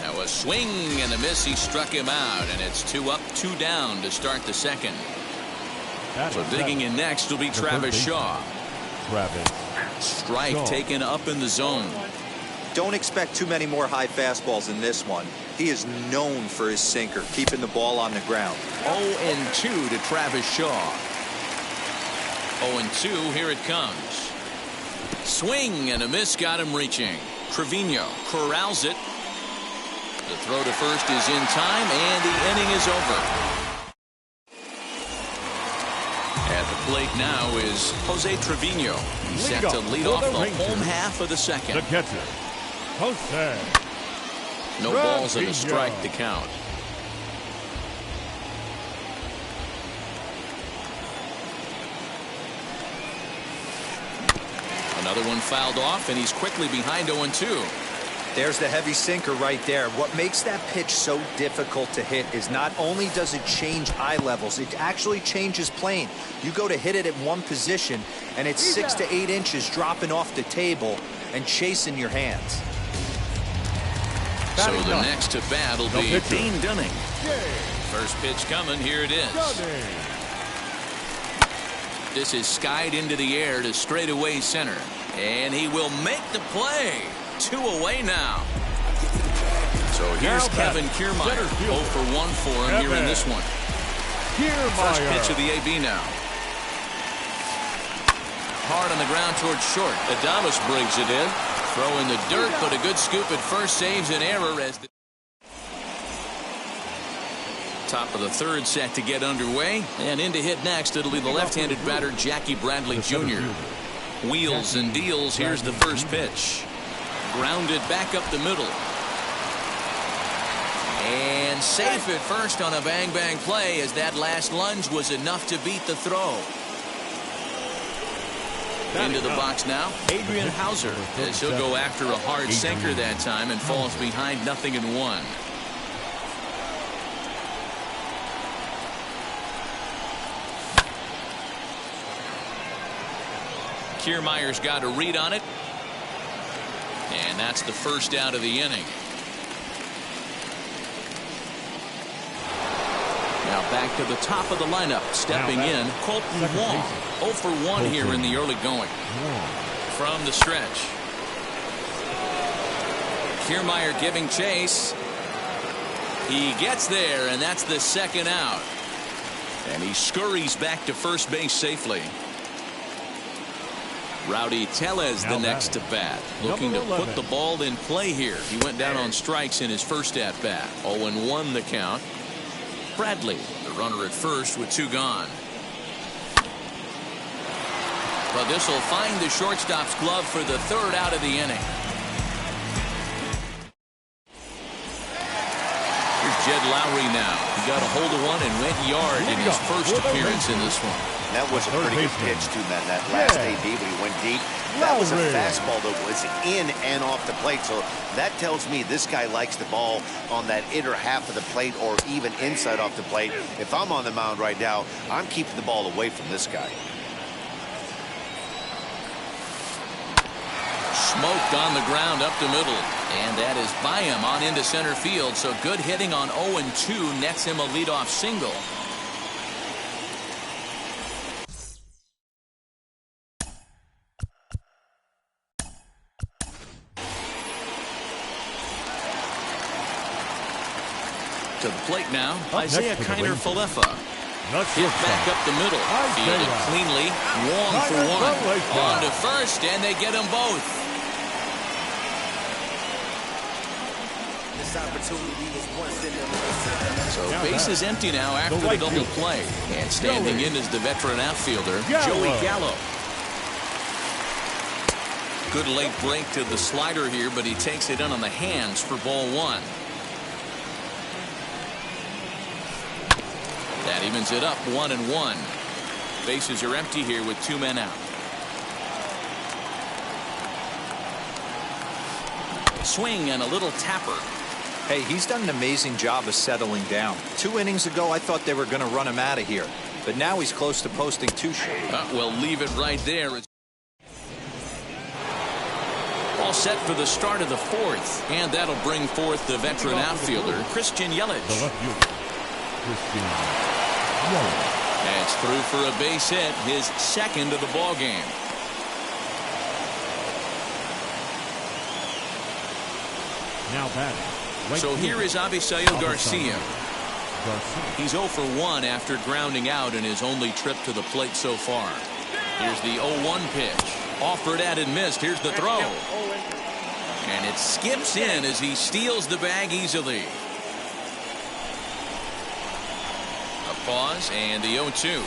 Now a swing and a miss. He struck him out, and it's 2 up, 2 down to start the second. So digging in next will be Travis Shaw. Strike taken up in the zone. Don't expect too many more high fastballs in this one. He is known for his sinker, keeping the ball on the ground. 0-2 to Travis Shaw. 0-2, here it comes. Swing and a miss, got him reaching. Trevino corrals it. The throw to first is in time, and the inning is over. At the plate now is Jose Trevino. He's set to lead off the home half of the second. The catcher, Jose. No balls and a strike to count. Another one fouled off, and he's quickly behind 0-2. There's the heavy sinker right there. What makes that pitch so difficult to hit is not only does it change eye levels, it actually changes plane. You go to hit it at one position, and it's 6 to 8 inches dropping off the table and chasing your hands. So the next to bat will be Dane Dunning. First pitch coming. Here it is. This is skied into the air to straightaway center. And he will make the play. 2 away now. So here's Kevin Kiermaier. 0 for 1 for him here in this one. First pitch of the AB now. Hard on the ground towards short. Adames brings it in. Throw in the dirt, but a good scoop at first saves an error as the top of the third set to get underway. And in to hit next, it'll be the left-handed batter, Jackie Bradley Jr. Wheels and deals. Here's the first pitch. Grounded back up the middle. And safe at first on a bang-bang play, as that last lunge was enough to beat the throw. Into the box now, Adrian Hauser, as he'll go after a hard sinker that time and falls behind 0-1. Kiermaier's got a read on it. And that's the first out of the inning. Now back to the top of the lineup. Stepping in, Colton Wong. 0 for 1 here in the early going. From the stretch. Kiermaier giving chase. He gets there, and that's the second out. And he scurries back to first base safely. Rowdy Tellez the next to bat, looking to put the ball in play here. He went down on strikes in his first at bat. 0-1 the count. Bradley, the runner at first with 2 gone. But this will find the shortstop's glove for the third out of the inning. Here's Jed Lowry now. He got a hold of one and went yard in his first appearance in this one. That was a pretty good pitch, too, man. That last AB when he went deep, that was a fastball that was in and off the plate. So that tells me this guy likes the ball on that inner half of the plate or even inside off the plate. If I'm on the mound right now, I'm keeping the ball away from this guy. Smoked on the ground up the middle. And that is by him on into center field. So good hitting on 0-2 nets him a leadoff single. To the plate now, Isaiah Kiner Falefa. Hit back up the middle. Fielded cleanly. Wong for 1. On to first, and they get them both. So base is empty now after the double play. And standing in is the veteran outfielder, Joey Gallo. Good late break to the slider here, but he takes it in on the hands for ball one. That evens it up 1-1. Bases are empty here with 2 men out. Swing and a little tapper. Hey, he's done an amazing job of settling down. 2 innings ago, I thought they were going to run him out of here. But now he's close to posting 2 shots. We'll leave it right there. All set for the start of the 4th. And that'll bring forth the veteran outfielder, Christian Yelich. That's through for a base hit, his 2nd of the ball game. Now batting. So here is Avisail Garcia. He's 0 for 1 after grounding out in his only trip to the plate so far. Here's the 0-1 pitch. Offered at and missed. Here's the throw. And it skips in as he steals the bag easily. A pause and the 0-2.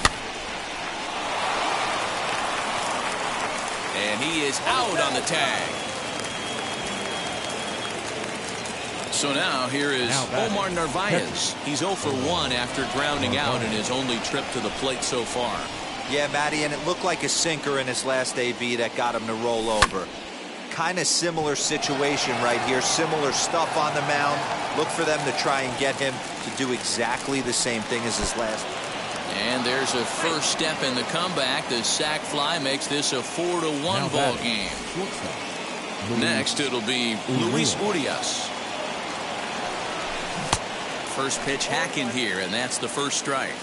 And he is out on the tag. So now here is Omar Narvaez. He's 0 for 1 after grounding out in his only trip to the plate so far. Yeah, Matty, and it looked like a sinker in his last AB that got him to roll over. Kind of similar situation right here. Similar stuff on the mound. Look for them to try and get him to do exactly the same thing as his last. And there's a first step in the comeback. The sac fly makes this a 4-1 ball game. Next, it'll be Luis Urias. First pitch hacking here, and that's the first strike.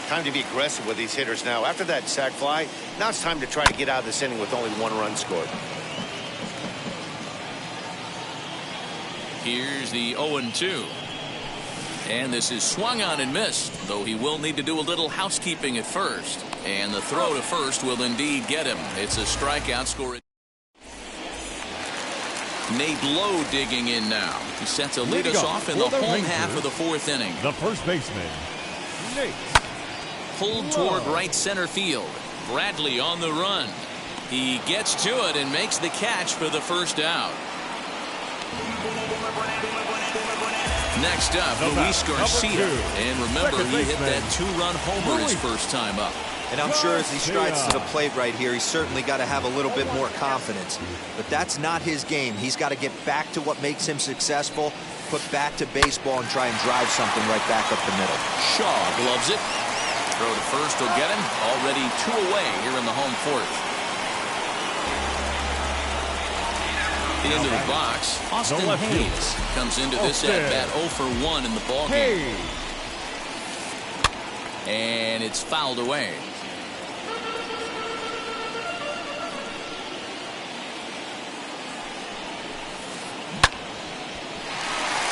Time to be aggressive with these hitters now. After that sac fly, now it's time to try to get out of this inning with only 1 run scored. Here's the 0-2. And this is swung on and missed, though he will need to do a little housekeeping at first. And the throw to first will indeed get him. It's a strikeout score. Nate Lowe digging in now. He sets to lead us off in the home half of the 4th inning. The first baseman, Nate. Pulled toward right center field. Bradley on the run. He gets to it and makes the catch for the first out. Next up, Luis Garcia. And remember, he hit that 2-run homer his first time up. And I'm sure as he strides to the plate right here, he's certainly got to have a little bit more confidence. But that's not his game. He's got to get back to what makes him successful, put back to baseball, and try and drive something right back up the middle. Shaw gloves it. Throw to first will get him. Already 2 away here in the home 4th. Into the box, Austin Hayes comes into this at-bat 0 for 1 in the ballgame. And it's fouled away.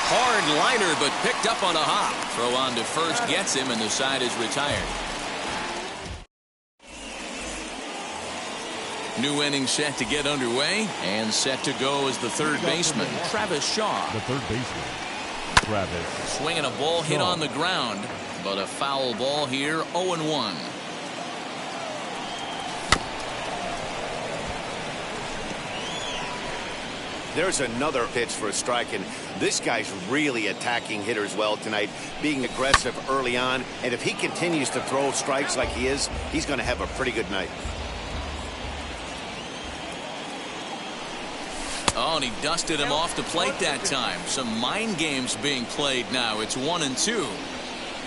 Hard liner, but picked up on a hop. Throw on to first gets him, and the side is retired. New inning set to get underway, and set to go is the third baseman, Travis Shaw. The third baseman, Travis. Swinging a ball hit on the ground, but a foul ball here, 0-1. There's another pitch for a strike, and this guy's really attacking hitters well tonight, being aggressive early on, and if he continues to throw strikes like he is, he's going to have a pretty good night. Oh, and he dusted him off the plate that time. Some mind games being played now. It's 1-2.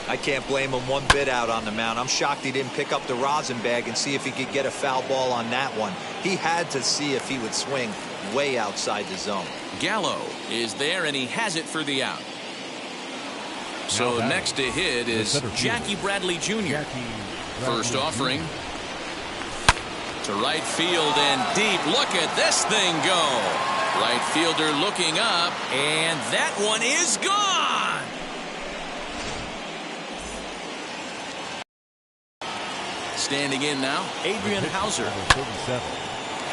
I can't blame him one bit out on the mound. I'm shocked he didn't pick up the rosin bag and see if he could get a foul ball on that one. He had to see if he would swing way outside the zone. Gallo is there, and he has it for the out. So next to hit is Jackie Bradley Jr. First offering to right field and deep. Look at this thing go. Right fielder looking up, and that one is gone. Standing in now, Adrian Hauser.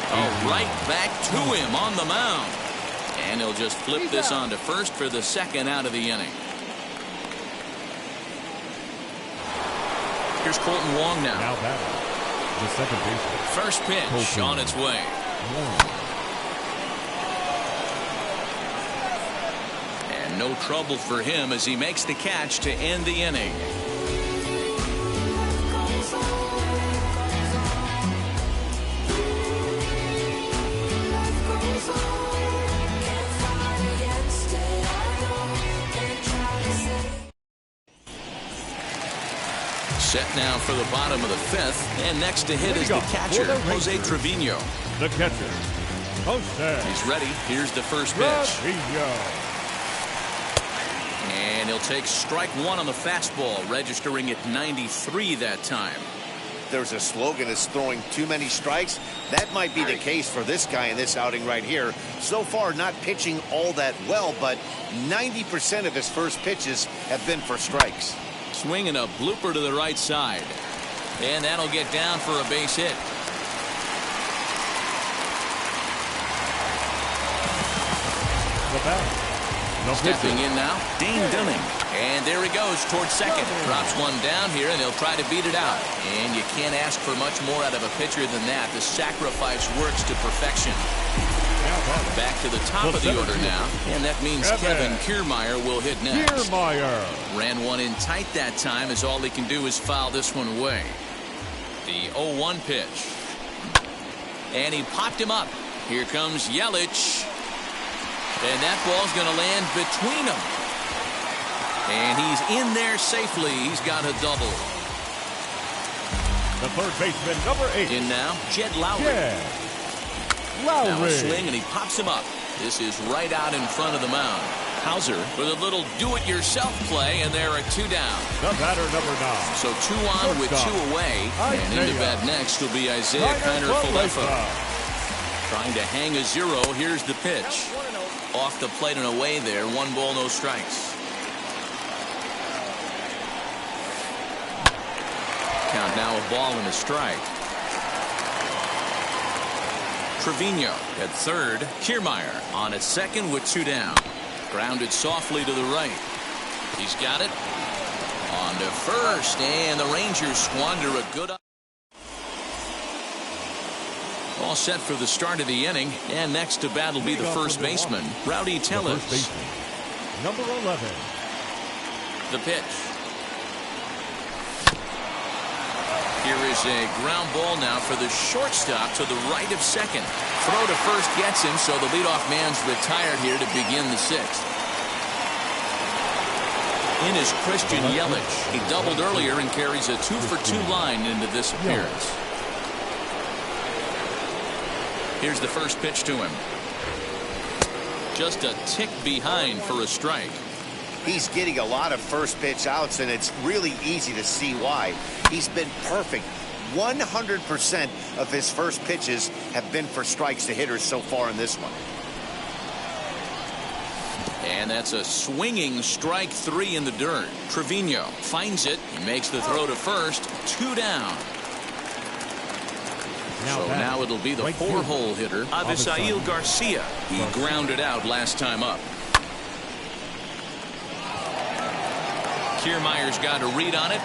Oh, right back to him on the mound. And he'll just flip this on to first for the second out of the inning. Here's Colton Wong now. Now batting, the second baseman. First pitch on its way. And no trouble for him as he makes the catch to end the inning. Set now for the bottom of the fifth, and next to hit is the catcher, Jose Trevino. The catcher, Jose. He's ready. Here's the first pitch. Trevino. And he'll take strike one on the fastball, registering at 93 that time. There's a slogan is throwing too many strikes. That might be the case for this guy in this outing right here. So far, not pitching all that well, but 90% of his first pitches have been for strikes. Swinging a blooper to the right side. And that'll get down for a base hit. The batter. Stepping in now, Dane Dunning. And there he goes towards second. Drops one down here, and he'll try to beat it out. And you can't ask for much more out of a pitcher than that. The sacrifice works to perfection. Back to the top of the order now, and that means Kevin Kiermaier will hit next. Kiermaier Ran one in tight that time, as all he can do is foul this one away. The 0-1 pitch. And he popped him up. Here comes Yelich. And that ball's going to land between them. And he's in there safely. He's got a double. The third baseman, number 8. In now, Jed Lowry. Jed Lowry. Now a swing, and he pops him up. This is right out in front of the mound. Hauser with a little do-it-yourself play, and there are 2 down. The batter, number 9. So 2 on with 2 away. And into bat next will be Isaiah Kiner-Falefa. Trying to hang a 0. Here's the pitch. Off the plate and away there. 1 ball, no strikes. Count now a ball and a strike. Trevino at third. Kiermaier on at second with 2 down. Grounded softly to the right. He's got it. On to first, and the Rangers squander a good. All set for the start of the inning, and next to bat will be the first baseman, Rowdy Tellez. Number 11. The pitch. Here is a ground ball now for the shortstop to the right of second. Throw to first gets him, so the leadoff man's retired here to begin the 6th. In is Christian Yelich. He doubled earlier and carries a 2-for-2 line into this appearance. Here's the first pitch to him. Just a tick behind for a strike. He's getting a lot of first pitch outs, and it's really easy to see why. He's been perfect. 100% of his first pitches have been for strikes to hitters so far in this one. And that's a swinging strike 3 in the dirt. Trevino finds it. He makes the throw to first. 2 down. So now it'll be the 4-hole hitter, Avisail Garcia. He grounded out last time up. Kiermaier's got a read on it.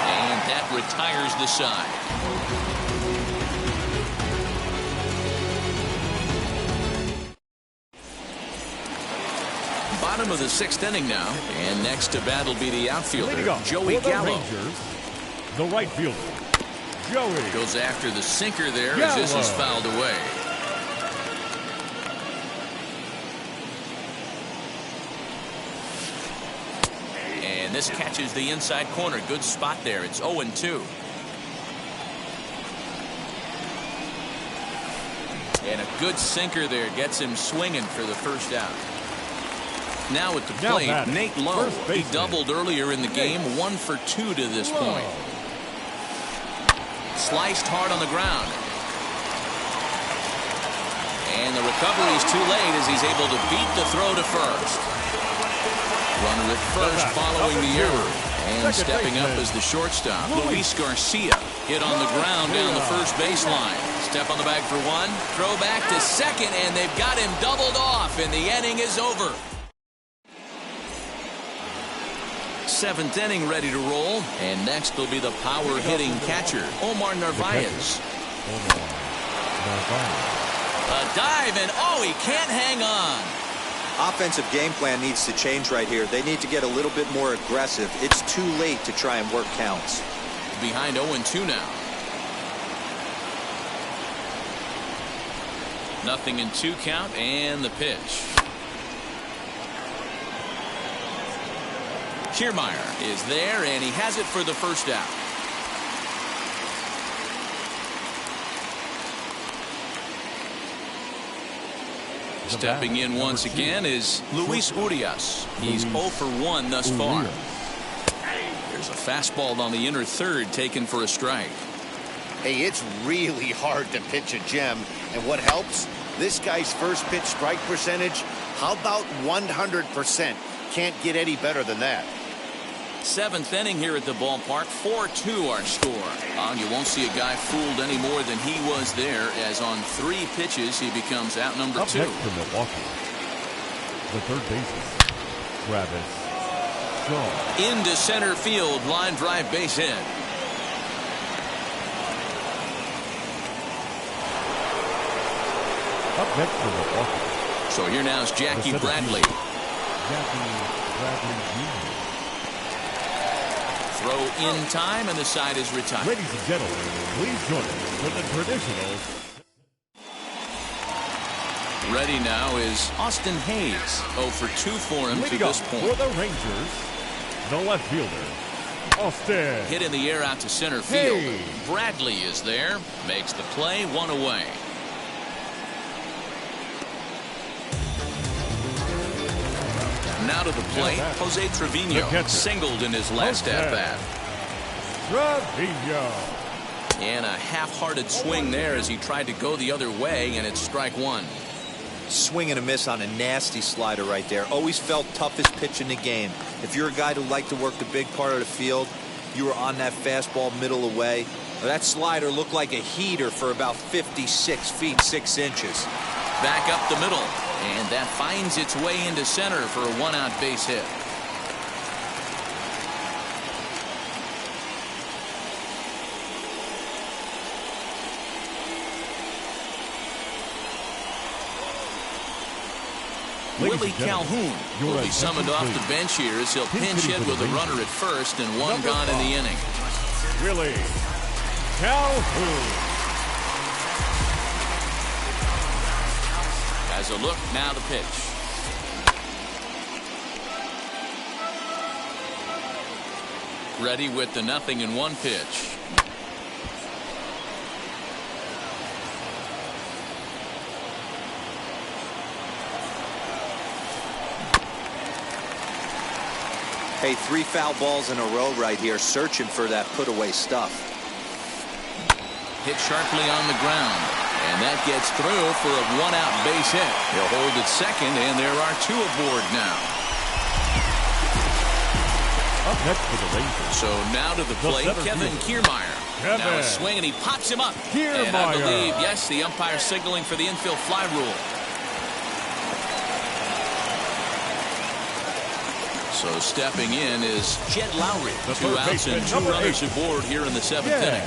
And that retires the side. Bottom of the 6th inning now. And next to bat will be the outfielder, Joey Gallo. The right fielder, Joey. Goes after the sinker there as this is fouled away. And this catches the inside corner. Good spot there. It's 0-2. And a good sinker there gets him swinging for the first out. Now at the plate, Nate Lowe. He doubled earlier in the game. 1 for 2 to this point. Sliced hard on the ground. And the recovery is too late as he's able to beat the throw to first. Runner at first following the error. And stepping up as the shortstop, Luis Garcia. Hit on the ground down the first baseline. Step on the bag for one. Throw back to second, and they've got him doubled off, and the inning is over. Seventh inning ready to roll, and next will be the power-hitting catcher, Omar Narvaez. A dive, and oh, he can't hang on. Offensive game plan needs to change right here. They need to get a little bit more aggressive. It's too late to try and work counts. Behind 0-2 now. Nothing in 2 count, and the pitch. Kiermaier is there, and he has it for the first out. Stepping in once again is Luis Urias. He's 0 for 1 thus far. There's a fastball on the inner third taken for a strike. Hey, it's really hard to pitch a gem. And what helps? This guy's first pitch strike percentage, how about 100%? Can't get any better than that. Seventh inning here at the ballpark. 4-2 our score. You won't see a guy fooled any more than he was there, as on 3 pitches he becomes out number 2. Up next for Milwaukee, the third baseman, Travis Shaw. Into center field, line drive base hit. Up next for Milwaukee. So here now is Jackie Bradley. Jackie Bradley Jr. Throw in time, and the side is retired. Ladies and gentlemen, please join us for the traditional. Ready now is Austin Hayes. 0 for 2 for him to this point. For the Rangers, the left fielder, Austin. Hit in the air out to center field. Hayes. Bradley is there. Makes the play, 1 away. Now to the plate, Jose Trevino singled in his last at-bat. Trevino. And a half-hearted swing there as he tried to go the other way, and it's strike 1. Swing and a miss on a nasty slider right there. Always felt toughest pitch in the game. If you're a guy who liked to work the big part of the field, you were on that fastball middle away. That slider looked like a heater for about 56 feet 6 inches. Back up the middle, and that finds its way into center for a 1-out base hit. Willie Calhoun will be summoned off the bench here as he'll pinch hit with a runner at first and 1 gone in the inning. Willie Calhoun. As a look, now the pitch. Ready with the 0-1 pitch. Hey, 3 foul balls in a row right here, searching for that put-away stuff. Hit sharply on the ground, and that gets through for a 1-out base hit. He'll hold at second, and there are 2 aboard now. Up next for the Rangers. So now to the plate, Kevin Kiermaier. Now a swing, and he pops him up. Kiermaier. And I believe, yes, the umpire signaling for the infield fly rule. So stepping in is Jed Lowry. 2 outs and 2 runners aboard here in the 7th inning.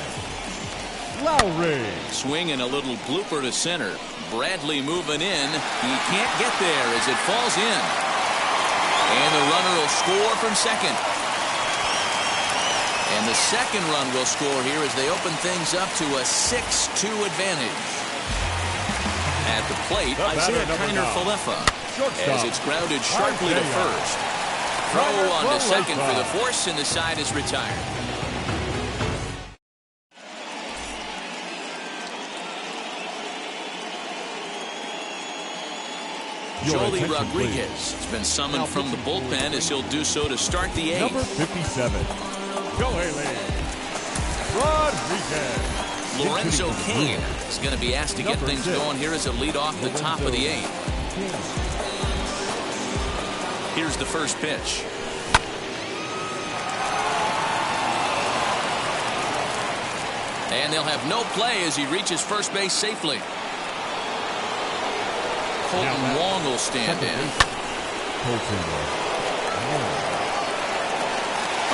Lowry. Swing and a little blooper to center. Bradley moving in. He can't get there as it falls in. And the runner will score from second. And the second run will score here as they open things up to a 6-2 advantage. At the plate, Isaiah Kiner-Falefa as it's grounded sharply to first. Throw on to second for the force, and the side is retired. Joely Rodriguez has been summoned from the bullpen as he'll do so to start the 8th. Number 57, Joely Rodriguez. Lorenzo Cain is going to be asked to get things going here as a lead off the top of the 8th. Here's the first pitch. And they'll have no play as he reaches first base safely. Colton Wong will stand in.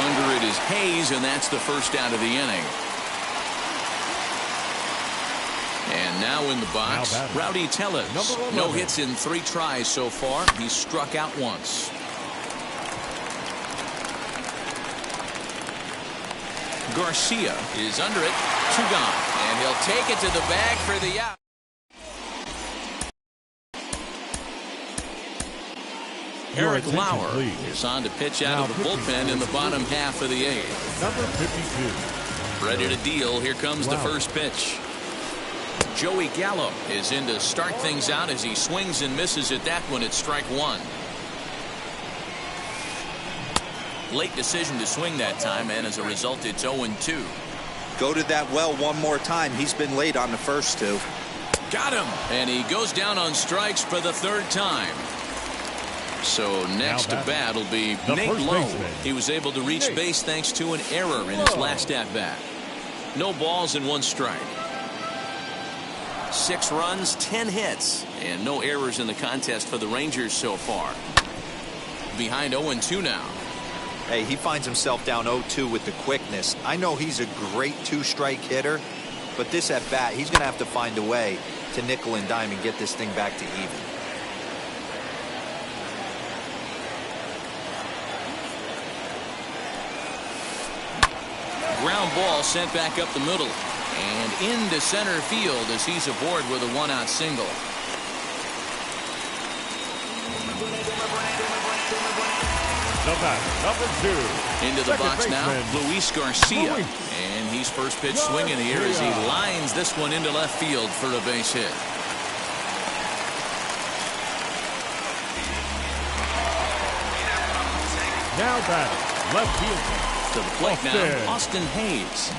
Under it is Hayes, and that's the first out of the inning. And now in the box, Rowdy Tellez. No hits in 3 tries so far. He's struck out once. Garcia is under it. 2 gone. And he'll take it to the bag for the out. Eric Lauer is on to pitch out of the bullpen in the bottom half of the 8th. Number 52. Ready to deal. Here comes the first pitch. Joey Gallo is in to start things out as he swings and misses at that one at strike 1. Late decision to swing that time, and as a result, it's 0-2. Go to that well one more time. He's been late on the first 2. Got him, and he goes down on strikes for the 3rd time. So next to bat will be Nate Lowe. He was able to reach base thanks to an error in his last at bat. No balls and 1 strike. 6 runs, 10 hits, and no errors in the contest for the Rangers so far. Behind 0-2 now. Hey, he finds himself down 0-2 with the quickness. I know he's a great 2-strike hitter, but this at bat, he's going to have to find a way to nickel and dime and get this thing back to even. Ground ball sent back up the middle and into center field as he's aboard with a 1-out single. Number 2. Into the box now, Luis Garcia. And he's first pitch swinging here as he lines this one into left field for a base hit. Now batting, left fielder. To the plate now, Austin Hayes.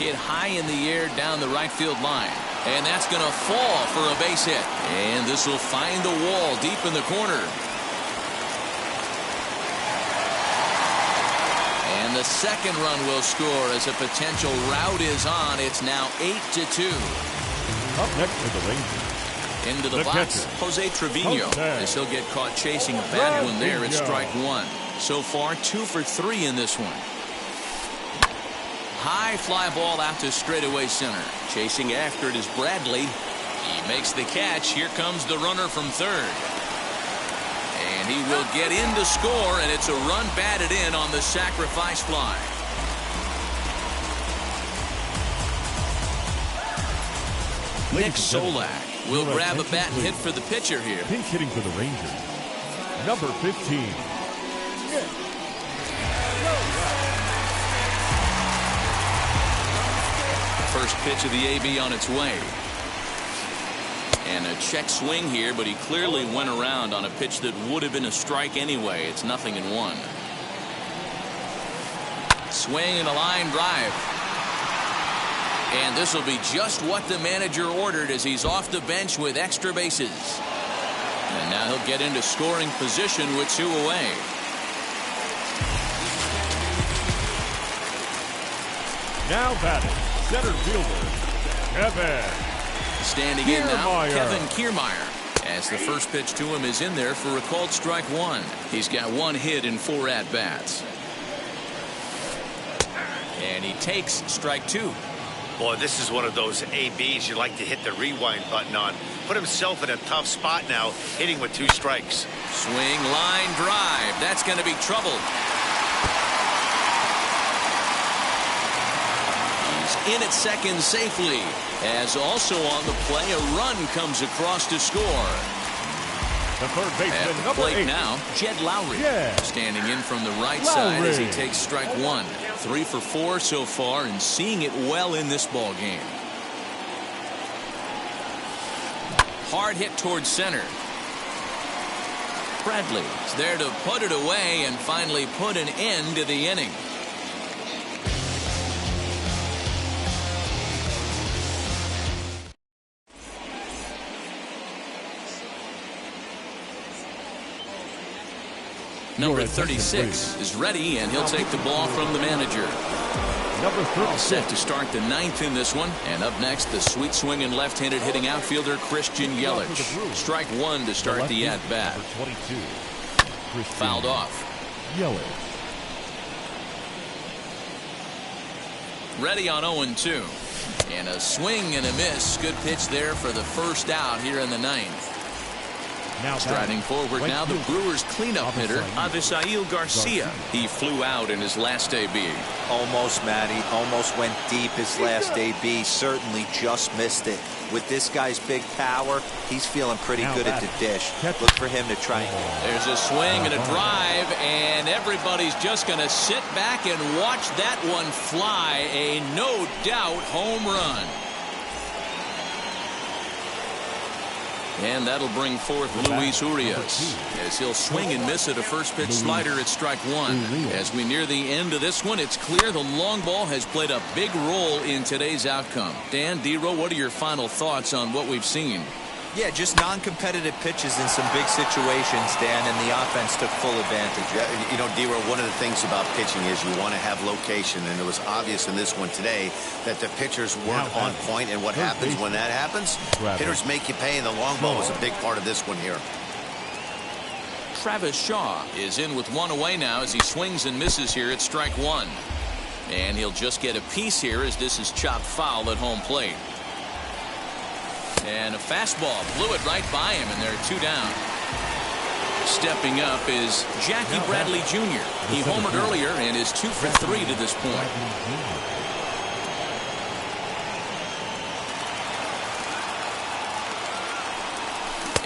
Hit high in the air down the right field line. And that's going to fall for a base hit. And this will find the wall deep in the corner. And the second run will score as a potential rout is on. It's now 8-2. Up next to the Rangers. Into the box, catcher, Jose Trevino. As he'll get caught chasing a bad one there at strike 1. So far, 2 for 3 in this one. High fly ball out to straightaway center. Chasing after it is Bradley. He makes the catch. Here comes the runner from third. And he will get in to score, and it's a run batted in on the sacrifice fly. Nick Solak will grab a bat and hit for the pitcher here. Pinch hitting for the Rangers. Number 15. First pitch of the AB on its way. And a check swing here, but he clearly went around on a pitch that would have been a strike anyway. It's 0-1. Swing and a line drive. And this will be just what the manager ordered as he's off the bench with extra bases. And now he'll get into scoring position with 2 away. Now batting, center fielder, Kevin. Standing in now, Kevin Kiermaier. As the first pitch to him is in there for a called strike 1. He's got 1 hit in 4 at-bats. And he takes strike 2. Boy, this is one of those ABs you like to hit the rewind button on. Put himself in a tough spot now, hitting with 2 strikes. Swing, line drive. That's going to be trouble. He's in at second safely. As also on the play, a run comes across to score. The third baseman, at the plate 8. Now, Jed Lowry. Standing in from the right side as he takes strike 1. 3 for 4 so far and seeing it well in this ball game. Hard hit towards center. Bradley is there to put it away and finally put an end to the inning. Number 36 is ready, and he'll take the ball from the manager. Number All 36. set to start the ninth in this one. And up next, the sweet swinging left-handed hitting outfielder Christian Yelich. Strike one to start the at-bat. Number 22. Christian Fouled off. Yelich. Ready on 0-2. And a swing and a miss. Good pitch there for the first out here in the ninth. Now Striding forward right now, the fielder, Brewers cleanup hitter, Avisail Garcia. He flew out in his last AB. Almost, Matty. Almost went deep his last AB. Certainly just missed it. With this guy's big power, he's feeling pretty good at the dish. Look for him to try. There's a swing and a drive, and everybody's just going to sit back and watch that one fly. A no-doubt home run. And that'll bring forth Luis Urias as he'll swing and miss at a first pitch slider at strike one. As we near the end of this one, it's clear the long ball has played a big role in today's outcome. Dan, D-Row, what are your final thoughts on what we've seen? Yeah, just non-competitive pitches in some big situations, Dan, and the offense took full advantage. Yeah, you know, D-Row, one of the things about pitching is you want to have location, and it was obvious in this one today that the pitchers weren't on point, and what happens when that happens? Hitters make you pay, and the long ball was a big part of this one here. Travis Shaw is in with one away now as he swings and misses here at strike one. And he'll just get a piece here as this is chopped foul at home plate. And a fastball blew it right by him, and there are two down. Stepping up is Jackie Bradley Jr. He homered earlier and is 2 for 3 to this point.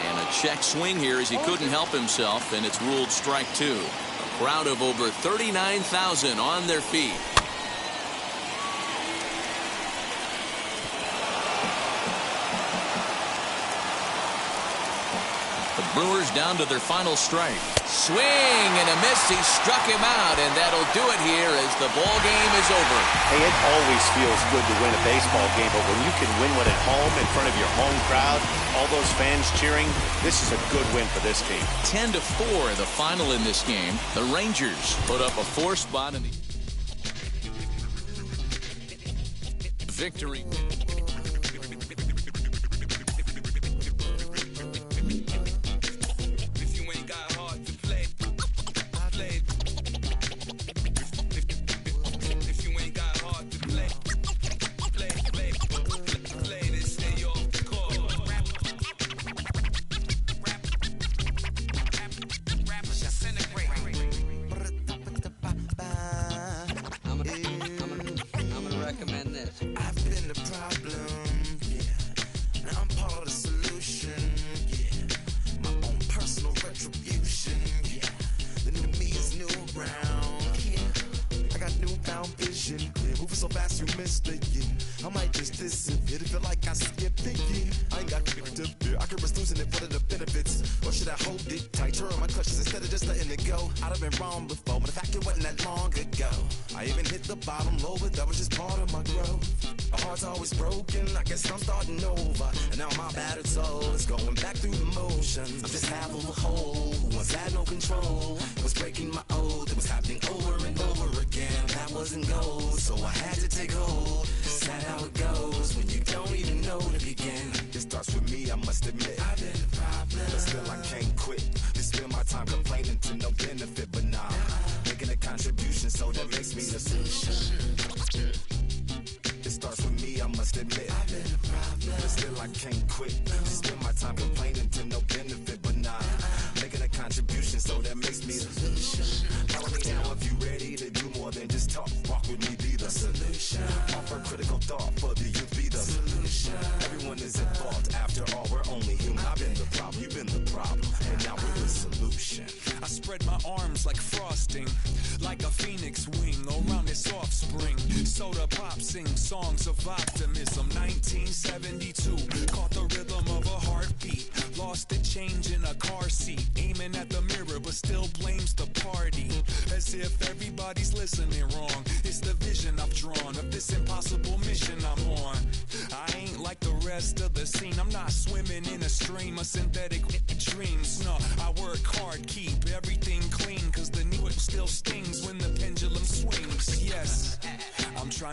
And a check swing here as he couldn't help himself, and it's ruled strike two. A crowd of over 39,000 on their feet. Brewers down to their final strike. Swing and a miss. He struck him out, and that'll do it here as the ball game is over. Hey, it always feels good to win a baseball game, but when you can win one at home in front of your home crowd, all those fans cheering, this is a good win for this team. 10-4, the final in this game. The Rangers put up a 4 spot in the victory.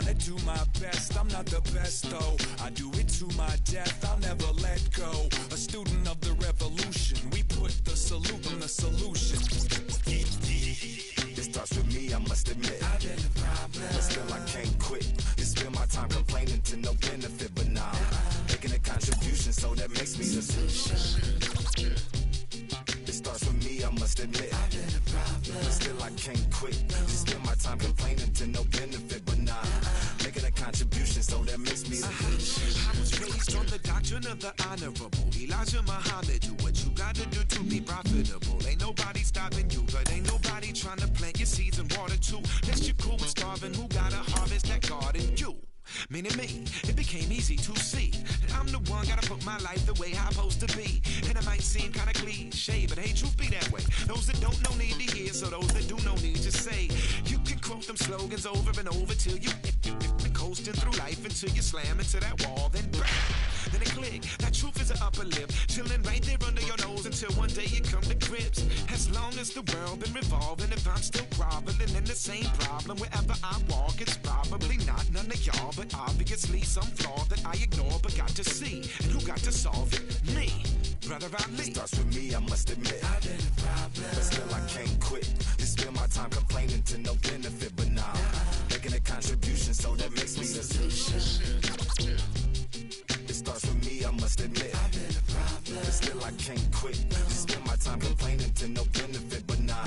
trying to do my best. I'm not the best though. I do it to my death. I'll never let go. A student of the revolution. We put the salute on the solution. It starts with me, I must admit. I've been a problem, but still I can't quit. You spend my time complaining to no benefit, but now making a contribution, so that makes me the solution. It starts with me, I must admit. I've been a problem, but still I can't quit. You spend my time complaining to no benefit, but now making a contribution, so that makes me the solution. I was raised on the doctrine of the honorable. Elijah Muhammad, do what you gotta do to be profitable. Ain't nobody stopping you, but ain't nobody trying to plant your seeds and water too. Unless you're cool with starving, who gotta harvest that garden? You. Meaning me, it became easy to see that I'm the one gotta put my life the way I'm supposed to be. And it might seem kinda cliche, but hey, truth be that way. Those that don't know need to hear, so those that do know need to say. You can quote them slogans over and over till you coasting through life until you slam into that wall, then bang. Then it click, that truth is an upper lip, chilling right there under your nose until one day you come to grips. As long as the world been revolving, if I'm still groveling in the same problem wherever I walk, it's probably not none of y'all, but obviously some flaw that I ignore but got to see. And who got to solve it? Me, Brother Ali. Starts with me, I must admit. I've been a problem, but still I can't quit. You spend my time complaining to no benefit, but now making a contribution, so that makes me the solution. It starts with me, I must admit. I've been a problem, but still I can't quit. You spend my time complaining to no benefit, but now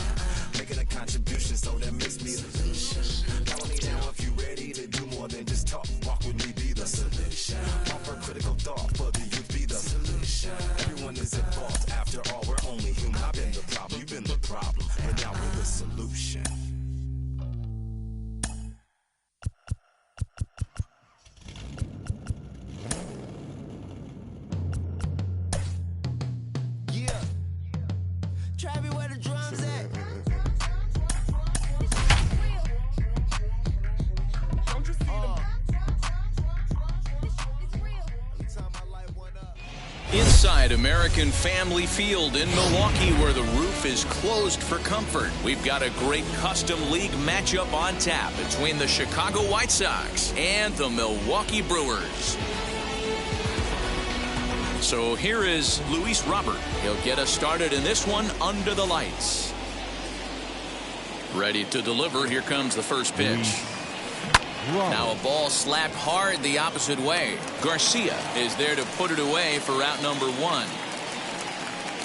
making a contribution, so that makes me the solution. Follow me now if you ready to do more than just talk. Walk with me, be the solution. Offer critical thought for the youth, be the solution. Everyone is involved. After all, we're only human. I've been the problem, you've been the problem, but now we're the solution. Travis, where the drums at? Don't you see them? Inside American Family Field in Milwaukee, where the roof is closed for comfort, we've got a great custom league matchup on tap between the Chicago White Sox and the Milwaukee Brewers. So here is Luis Robert. He'll get us started in this one under the lights. Ready to deliver. Here comes the first pitch. Now a ball slapped hard the opposite way. Garcia is there to put it away for out number one.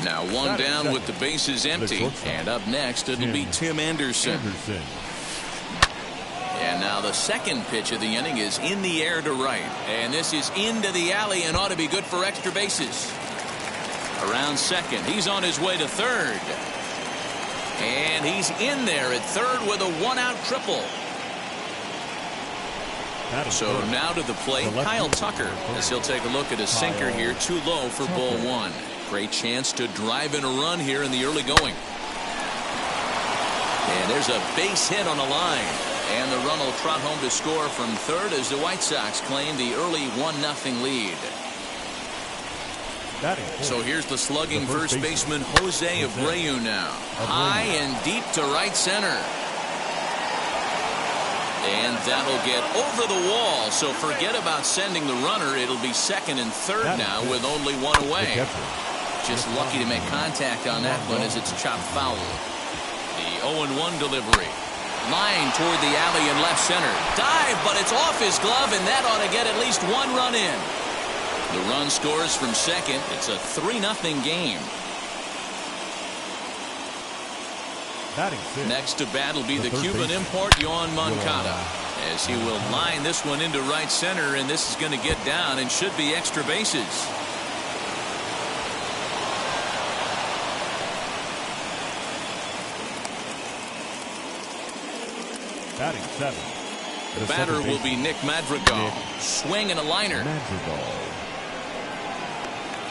Now one down with the bases empty. And up next it'll be Tim Anderson. And now the second pitch of the inning is in the air to right. And this is into the alley and ought to be good for extra bases. Around second. He's on his way to third. And he's in there at third with a one-out triple. So now to the plate, Kyle Tucker, as he'll take a look at a sinker here, too low for ball one. Great chance to drive in a run here in the early going. And there's a base hit on the line. And the run will trot home to score from third as the White Sox claim the early 1-0 lead. So here's the slugging first baseman Jose Abreu now. High and deep to right center. And that'll get over the wall. So forget about sending the runner. It'll be second and third now with only one away. Just lucky to make contact on that one as it's chopped foul. The 0-1 delivery. Line toward the alley in left center. Dive, but it's off his glove, and that ought to get at least one run in. The run scores from second. It's a 3-0 game. Next to bat will be the Cuban import, Yohan Moncada, as he will line this one into right center, and this is going to get down and should be extra bases. Batting seven. The batter will be Nick Madrigal. Swing and a liner.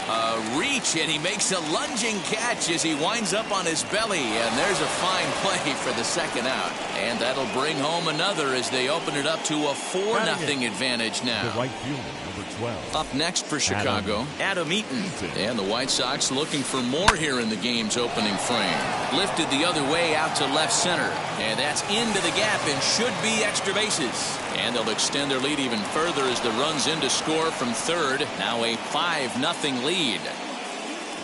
A reach, and he makes a lunging catch as he winds up on his belly. And there's a fine play for the second out. And that'll bring home another as they open it up to a 4-0 advantage now. The right fielder, number number 12. Up next for Chicago, Adam Eaton. And the White Sox looking for more here in the game's opening frame. Lifted the other way out to left center. And that's into the gap and should be extra bases. And they'll extend their lead even further as the runs in to score from third. Now a 5-0 lead.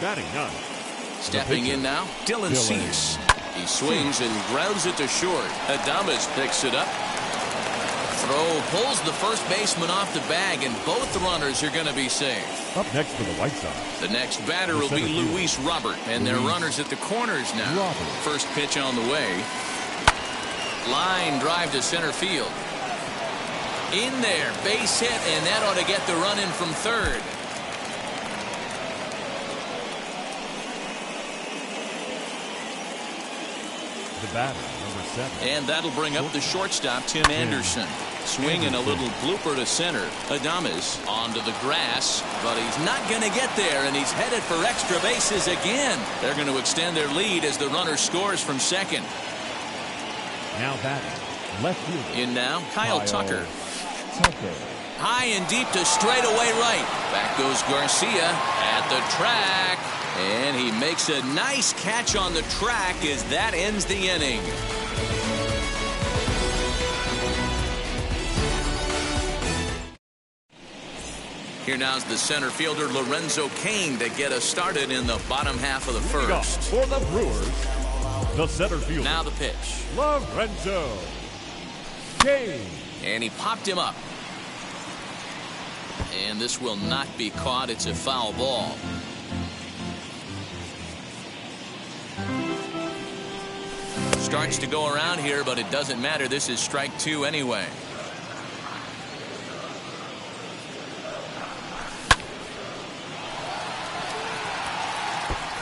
Batting 9th. Stepping in now, Dylan Cease. He swings and grounds it to short. Adames picks it up. Throw pulls the first baseman off the bag, and both runners are going to be safe. Up next for the White Sox. The next batter will be Luis Robert, and their runners at the corners now. First pitch on the way. Line drive to center field. In there, base hit, and that ought to get the run in from third. The batter, number 7. And that'll bring up the shortstop, Tim Anderson. Swinging a little blooper to center. Adames onto the grass, but he's not going to get there, and he's headed for extra bases again. They're going to extend their lead as the runner scores from second. Now batting, left field. In now, Kyle Tucker. High and deep to straightaway right. Back goes Garcia at the track. And he makes a nice catch on the track as that ends the inning. Here now's the center fielder Lorenzo Cain to get us started in the bottom half of the first. For the Brewers, the center fielder. Now the pitch. Lorenzo Cain. And he popped him up. And this will not be caught. It's a foul ball. Starts to go around here, but it doesn't matter. This is strike 2 anyway.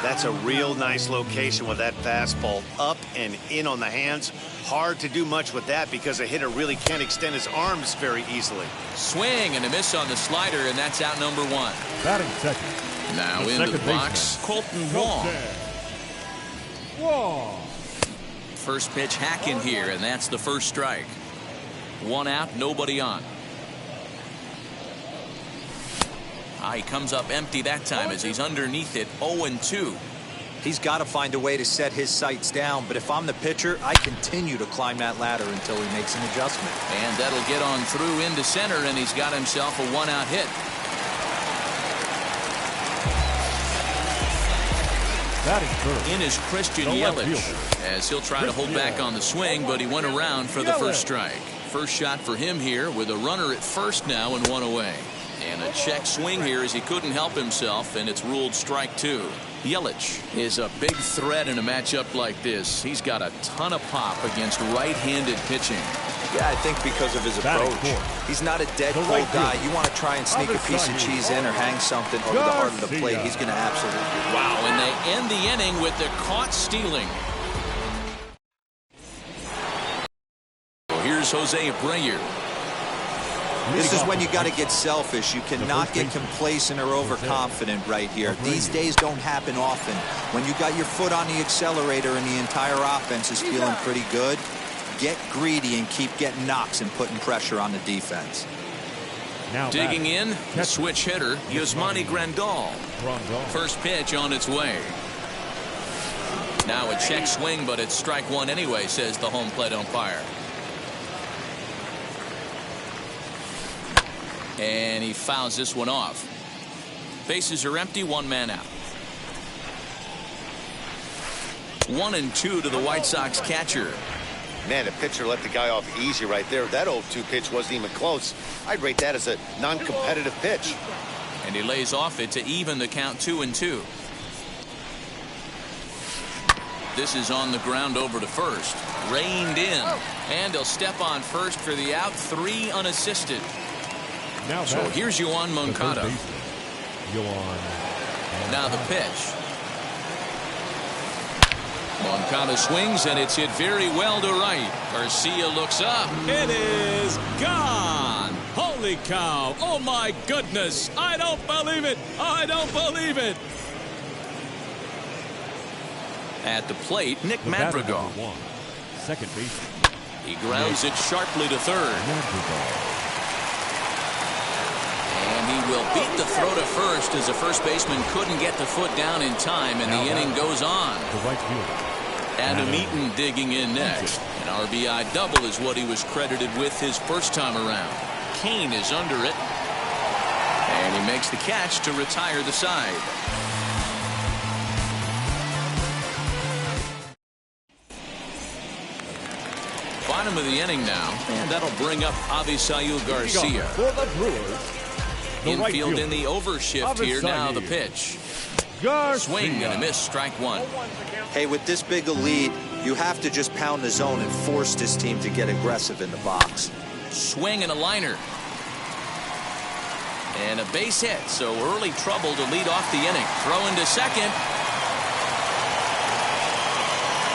That's a real nice location with that fastball up and in on the hands. Hard to do much with that because a hitter really can't extend his arms very easily. Swing and a miss on the slider, and that's out number 1. Batting second. Now into the box, Colton Wong. First pitch hack in here, and that's the first strike. 1 out, nobody on. He comes up empty that time as he's underneath it, 0-2. He's got to find a way to set his sights down, but if I'm the pitcher, I continue to climb that ladder until he makes an adjustment. And that'll get on through into center, and he's got himself a 1-out hit. Batting third. In is Christian Yelich, as he'll try to hold back on the swing, but he went around for the first strike. First shot for him here with a runner at first now and 1 away. And a check swing here as he couldn't help himself, and it's ruled strike 2. Yelich is a big threat in a matchup like this. He's got a ton of pop against right-handed pitching. Yeah, I think because of his approach. He's not a dead cold guy. You want to try and sneak a piece of cheese in or hang something over the heart of the plate. He's going to absolutely. Wow, and they end the inning with the caught stealing. Here's Jose Abreu. This is when you got to get selfish. You cannot get complacent or overconfident right here. These days don't happen often. When you got your foot on the accelerator and the entire offense is feeling pretty good, get greedy and keep getting knocks and putting pressure on the defense. Now digging in, the switch hitter, Yasmani Grandal. First pitch on its way. Now a check swing, but it's strike 1 anyway, says the home plate umpire. And he fouls this one off. Bases are empty, 1 man out. 1-2 to the White Sox catcher. Man, the pitcher let the guy off easy right there. That 0-2 pitch wasn't even close. I'd rate that as a non-competitive pitch. And he lays off it to even the count 2-2. This is on the ground over to first. Reined in. And he'll step on first for the out, 3 unassisted. So here's Yoan Moncada. Now the pitch. Moncada swings, and it's hit very well to right. Garcia looks up. It is gone. Holy cow. Oh, my goodness. I don't believe it. I don't believe it. At the plate, Nick Madrigal. Second base. He grounds it sharply to third. And he will beat the throw to first as the first baseman couldn't get the foot down in time, and the inning goes on. The right fielder. Adam Eaton digging in next. An RBI double is what he was credited with his first time around. Kane is under it. And he makes the catch to retire the side. Bottom of the inning now, and that'll bring up Avisail Garcia. For the Brewers, the right Infield fielder, in the overshift here. Now the pitch. Garcia. Swing and a miss, strike one. Hey, with this big a lead, you have to just pound the zone and force this team to get aggressive in the box. Swing and a liner. And a base hit, so early trouble to lead off the inning. Throw into second.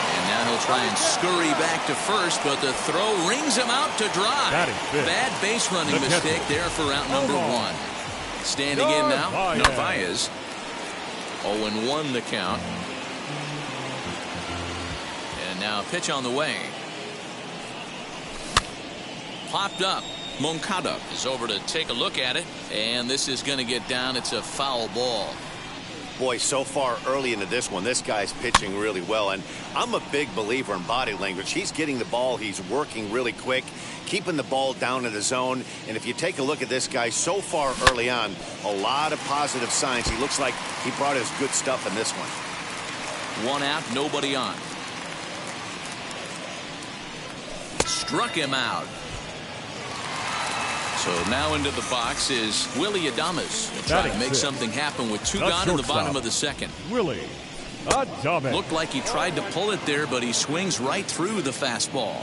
And now he'll try and scurry back to first, but the throw rings him out to dry. That is big. Bad base running The mistake catcher. there for out number one. Standing in now, Narvaez. 0-1 the count. And now a pitch on the way. Popped up. Moncada is over to take a look at it, and this is going to get down. It's a foul ball. Boy, so far early into this one, this guy's pitching really well, and I'm a big believer in body language. He's getting the ball, he's working really quick, keeping the ball down in the zone, and if you take a look at this guy so far early on, a lot of positive signs. He looks like he brought his good stuff in this one. One out, nobody on. Struck him out. So now into the box is Willie Adames. Trying to make something happen with two gone in the bottom of the second. Willie Adames. Looked like he tried to pull it there, but he swings right through the fastball.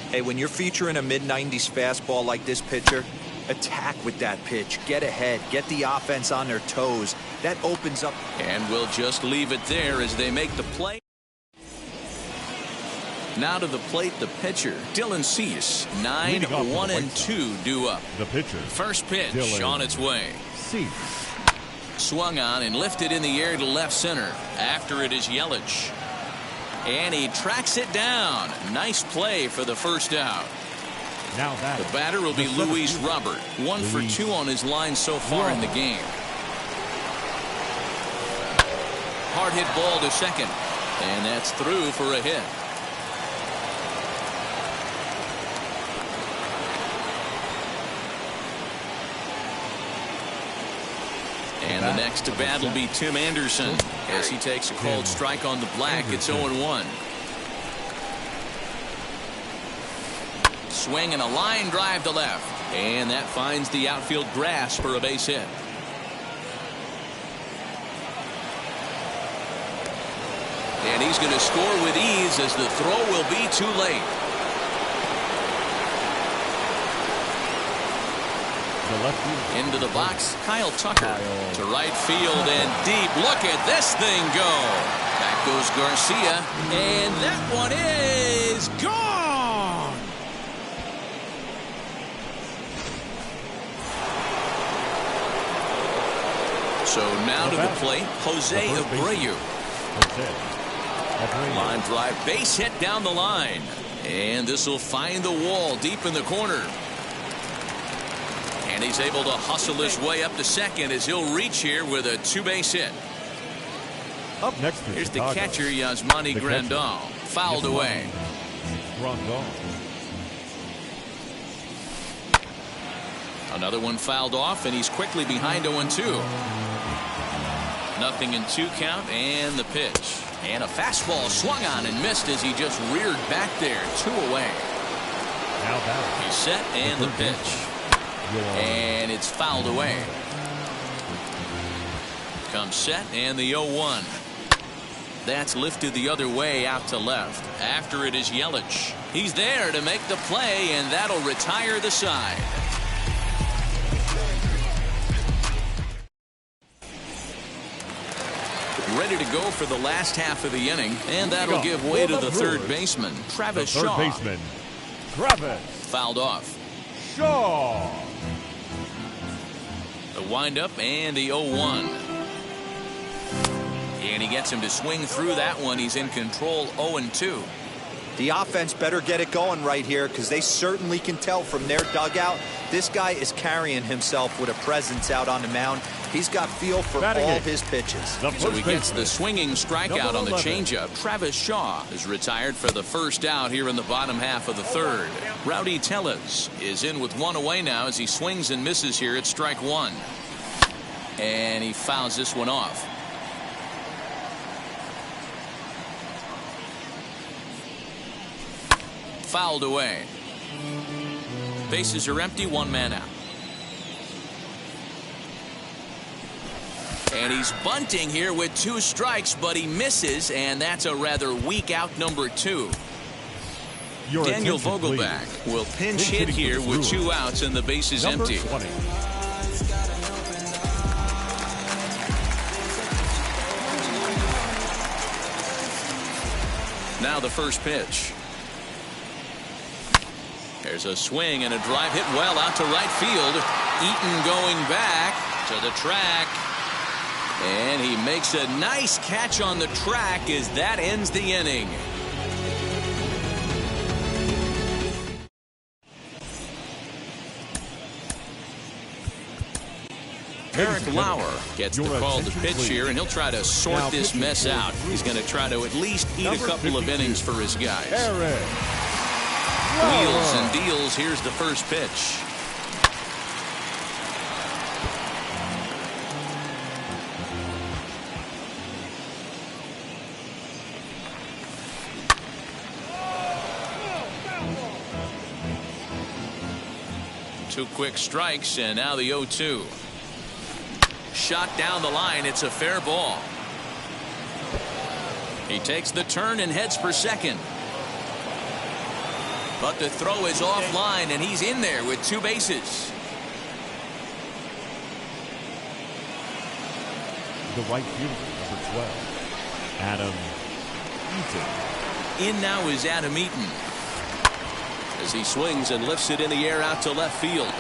Hey, when you're featuring a mid-90s fastball like this pitcher, attack with that pitch. Get ahead. Get the offense on their toes. That opens up. And we'll just leave it there as they make the play. Now to the plate, the pitcher, Dylan Cease. 9-1-2 due up. The pitcher. First pitch Dylan on its way. Cease. Swung on and lifted in the air to left center. After it is Yelich. And he tracks it down. Nice play for the first out. Now that the batter will be Luis Robert. 1 for 2 on his line so far in the game. Hard hit ball to second. And that's through for a hit. And the next to bat will be Tim Anderson as he takes a called strike on the black. It's 0-1. Swing and a line drive to left. And that finds the outfield grass for a base hit. And he's going to score with ease as the throw will be too late. Into the box, Kyle Tucker to right field and deep. Look at this thing go. Back goes Garcia, and that one is gone. So now to the plate, Jose Abreu. Line drive, base hit down the line, and this will find the wall deep in the corner. And he's able to hustle his way up to second as he'll reach here with a two-base hit. Up next, here's the catcher, Yasmani Grandal. Fouled away. Another one fouled off, and he's quickly behind 0-2. 0-2 count, and the pitch. And a fastball swung on and missed as he just reared back there. 2 away. He's set, and the pitch. And it's fouled away. Comes set, and the 0-1. That's lifted the other way out to left. After it is Yelich. He's there to make the play, and that'll retire the side. Ready to go for the last half of the inning, and that'll give way to the third baseman, Travis Shaw. Fouled off. Shaw. The windup and the 0-1. And he gets him to swing through that one. He's in control. 0-2. The offense better get it going right here, because they certainly can tell from their dugout this guy is carrying himself with a presence out on the mound. He's got feel for all his pitches. So he gets the swinging strikeout on the changeup. Travis Shaw is retired for the first out here in the bottom half of the third. Rowdy Tellez is in with one away now as he swings and misses here at strike one. And he fouls this one off. Fouled away. Bases are empty, one man out. And he's bunting here with 2 strikes, but he misses, and that's a rather weak out number 2. Daniel Vogelback will pinch hit here with 2 outs and the bases empty. 20. Now the first pitch. There's a swing and a drive hit well out to right field. Eaton going back to the track. And he makes a nice catch on the track as that ends the inning. Eric Lauer gets the call to pitch here, and he'll try to sort this mess out. He's going to try to at least eat a couple of innings for his guys. Wheels and deals. Here's the first pitch. Two quick strikes, and now the 0-2. Shot down the line. It's a fair ball. He takes the turn and heads for second. But the throw is offline, and he's in there with 2 bases. The right fielder, number 12, Adam Eaton. In now is Adam Eaton as he swings and lifts it in the air out to left field.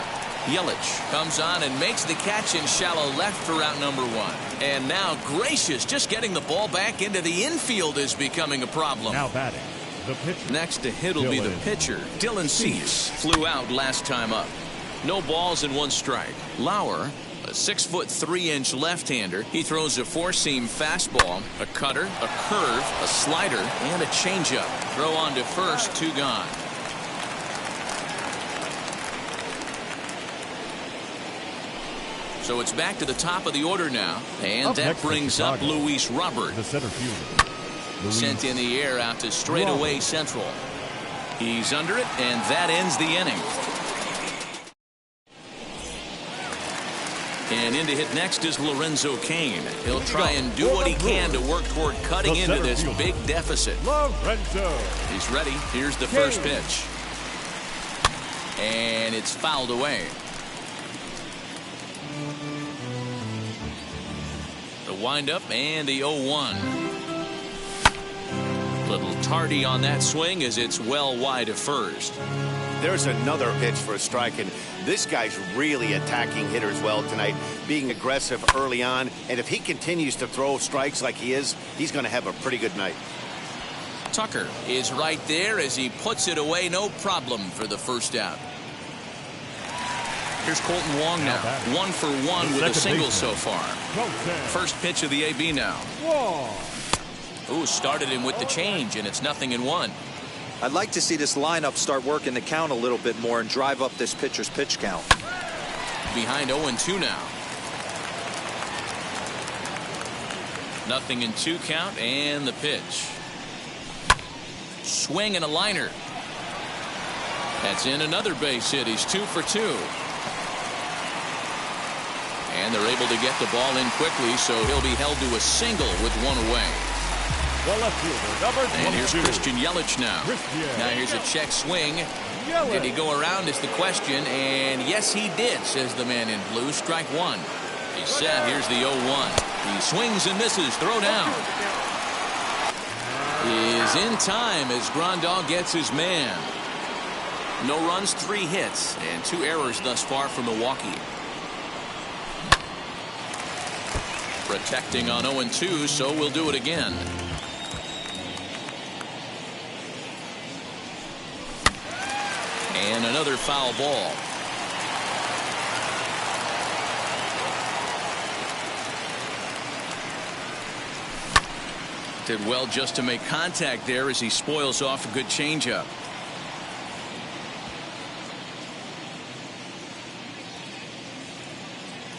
Yelich comes on and makes the catch in shallow left for out number 1. And now Gracious just getting the ball back into the infield is becoming a problem. Now batting, the pitcher. Next to hit will be the pitcher. Dylan Cease flew out last time up. No balls and 1 strike. Lauer, a 6'3" left-hander. He throws a 4-seam fastball, a cutter, a curve, a slider, and a changeup. Throw on to first, 2 gone. So it's back to the top of the order now, and that brings up Luis Robert. The center fielder. Sent in the air out to straightaway central. He's under it, and that ends the inning. And in to hit next is Lorenzo Cain. He'll try and do what he can to work toward cutting into this big deficit. Lorenzo. He's ready. Here's the first pitch. And it's fouled away. The windup and the 0-1. Little tardy on that swing as it's well wide of first. There's another pitch for a strike, and this guy's really attacking hitters well tonight, being aggressive early on, and if he continues to throw strikes like he is, he's going to have a pretty good night. Tucker is right there as he puts it away, no problem for the first out. Here's Colton Wong now, 1 for 1 with a single so far. First pitch of the AB now. Ooh, started him with the change, and it's 0-1. I'd like to see this lineup start working the count a little bit more and drive up this pitcher's pitch count. Behind 0-2 now. 0-2 count, and the pitch. Swing and a liner. That's in another base hit. He's 2 for 2. And they're able to get the ball in quickly, so he'll be held to a single with 1 away. The left fielder, number 22. And here's Christian Yelich now. Now here's a check swing. Did he go around is the question, and yes he did, says the man in blue. Strike 1. He's set. Here's the 0-1. He swings and misses. Throw down. Is in time as Grandal gets his man. No runs, 3 hits, and 2 errors thus far for Milwaukee. Protecting on 0-2, so we'll do it again. And another foul ball. Did well just to make contact there as he spoils off a good changeup.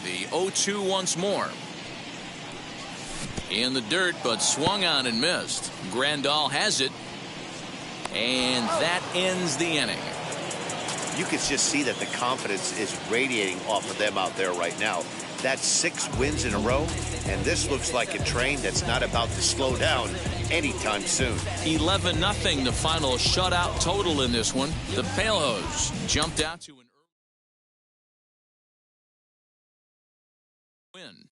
The 0-2 once more. In the dirt, but swung on and missed. Grandal has it. And that ends the inning. You can just see that the confidence is radiating off of them out there right now. That's 6 wins in a row, and this looks like a train that's not about to slow down anytime soon. 11-0, the final shutout total in this one. The Palos jumped out to an early win.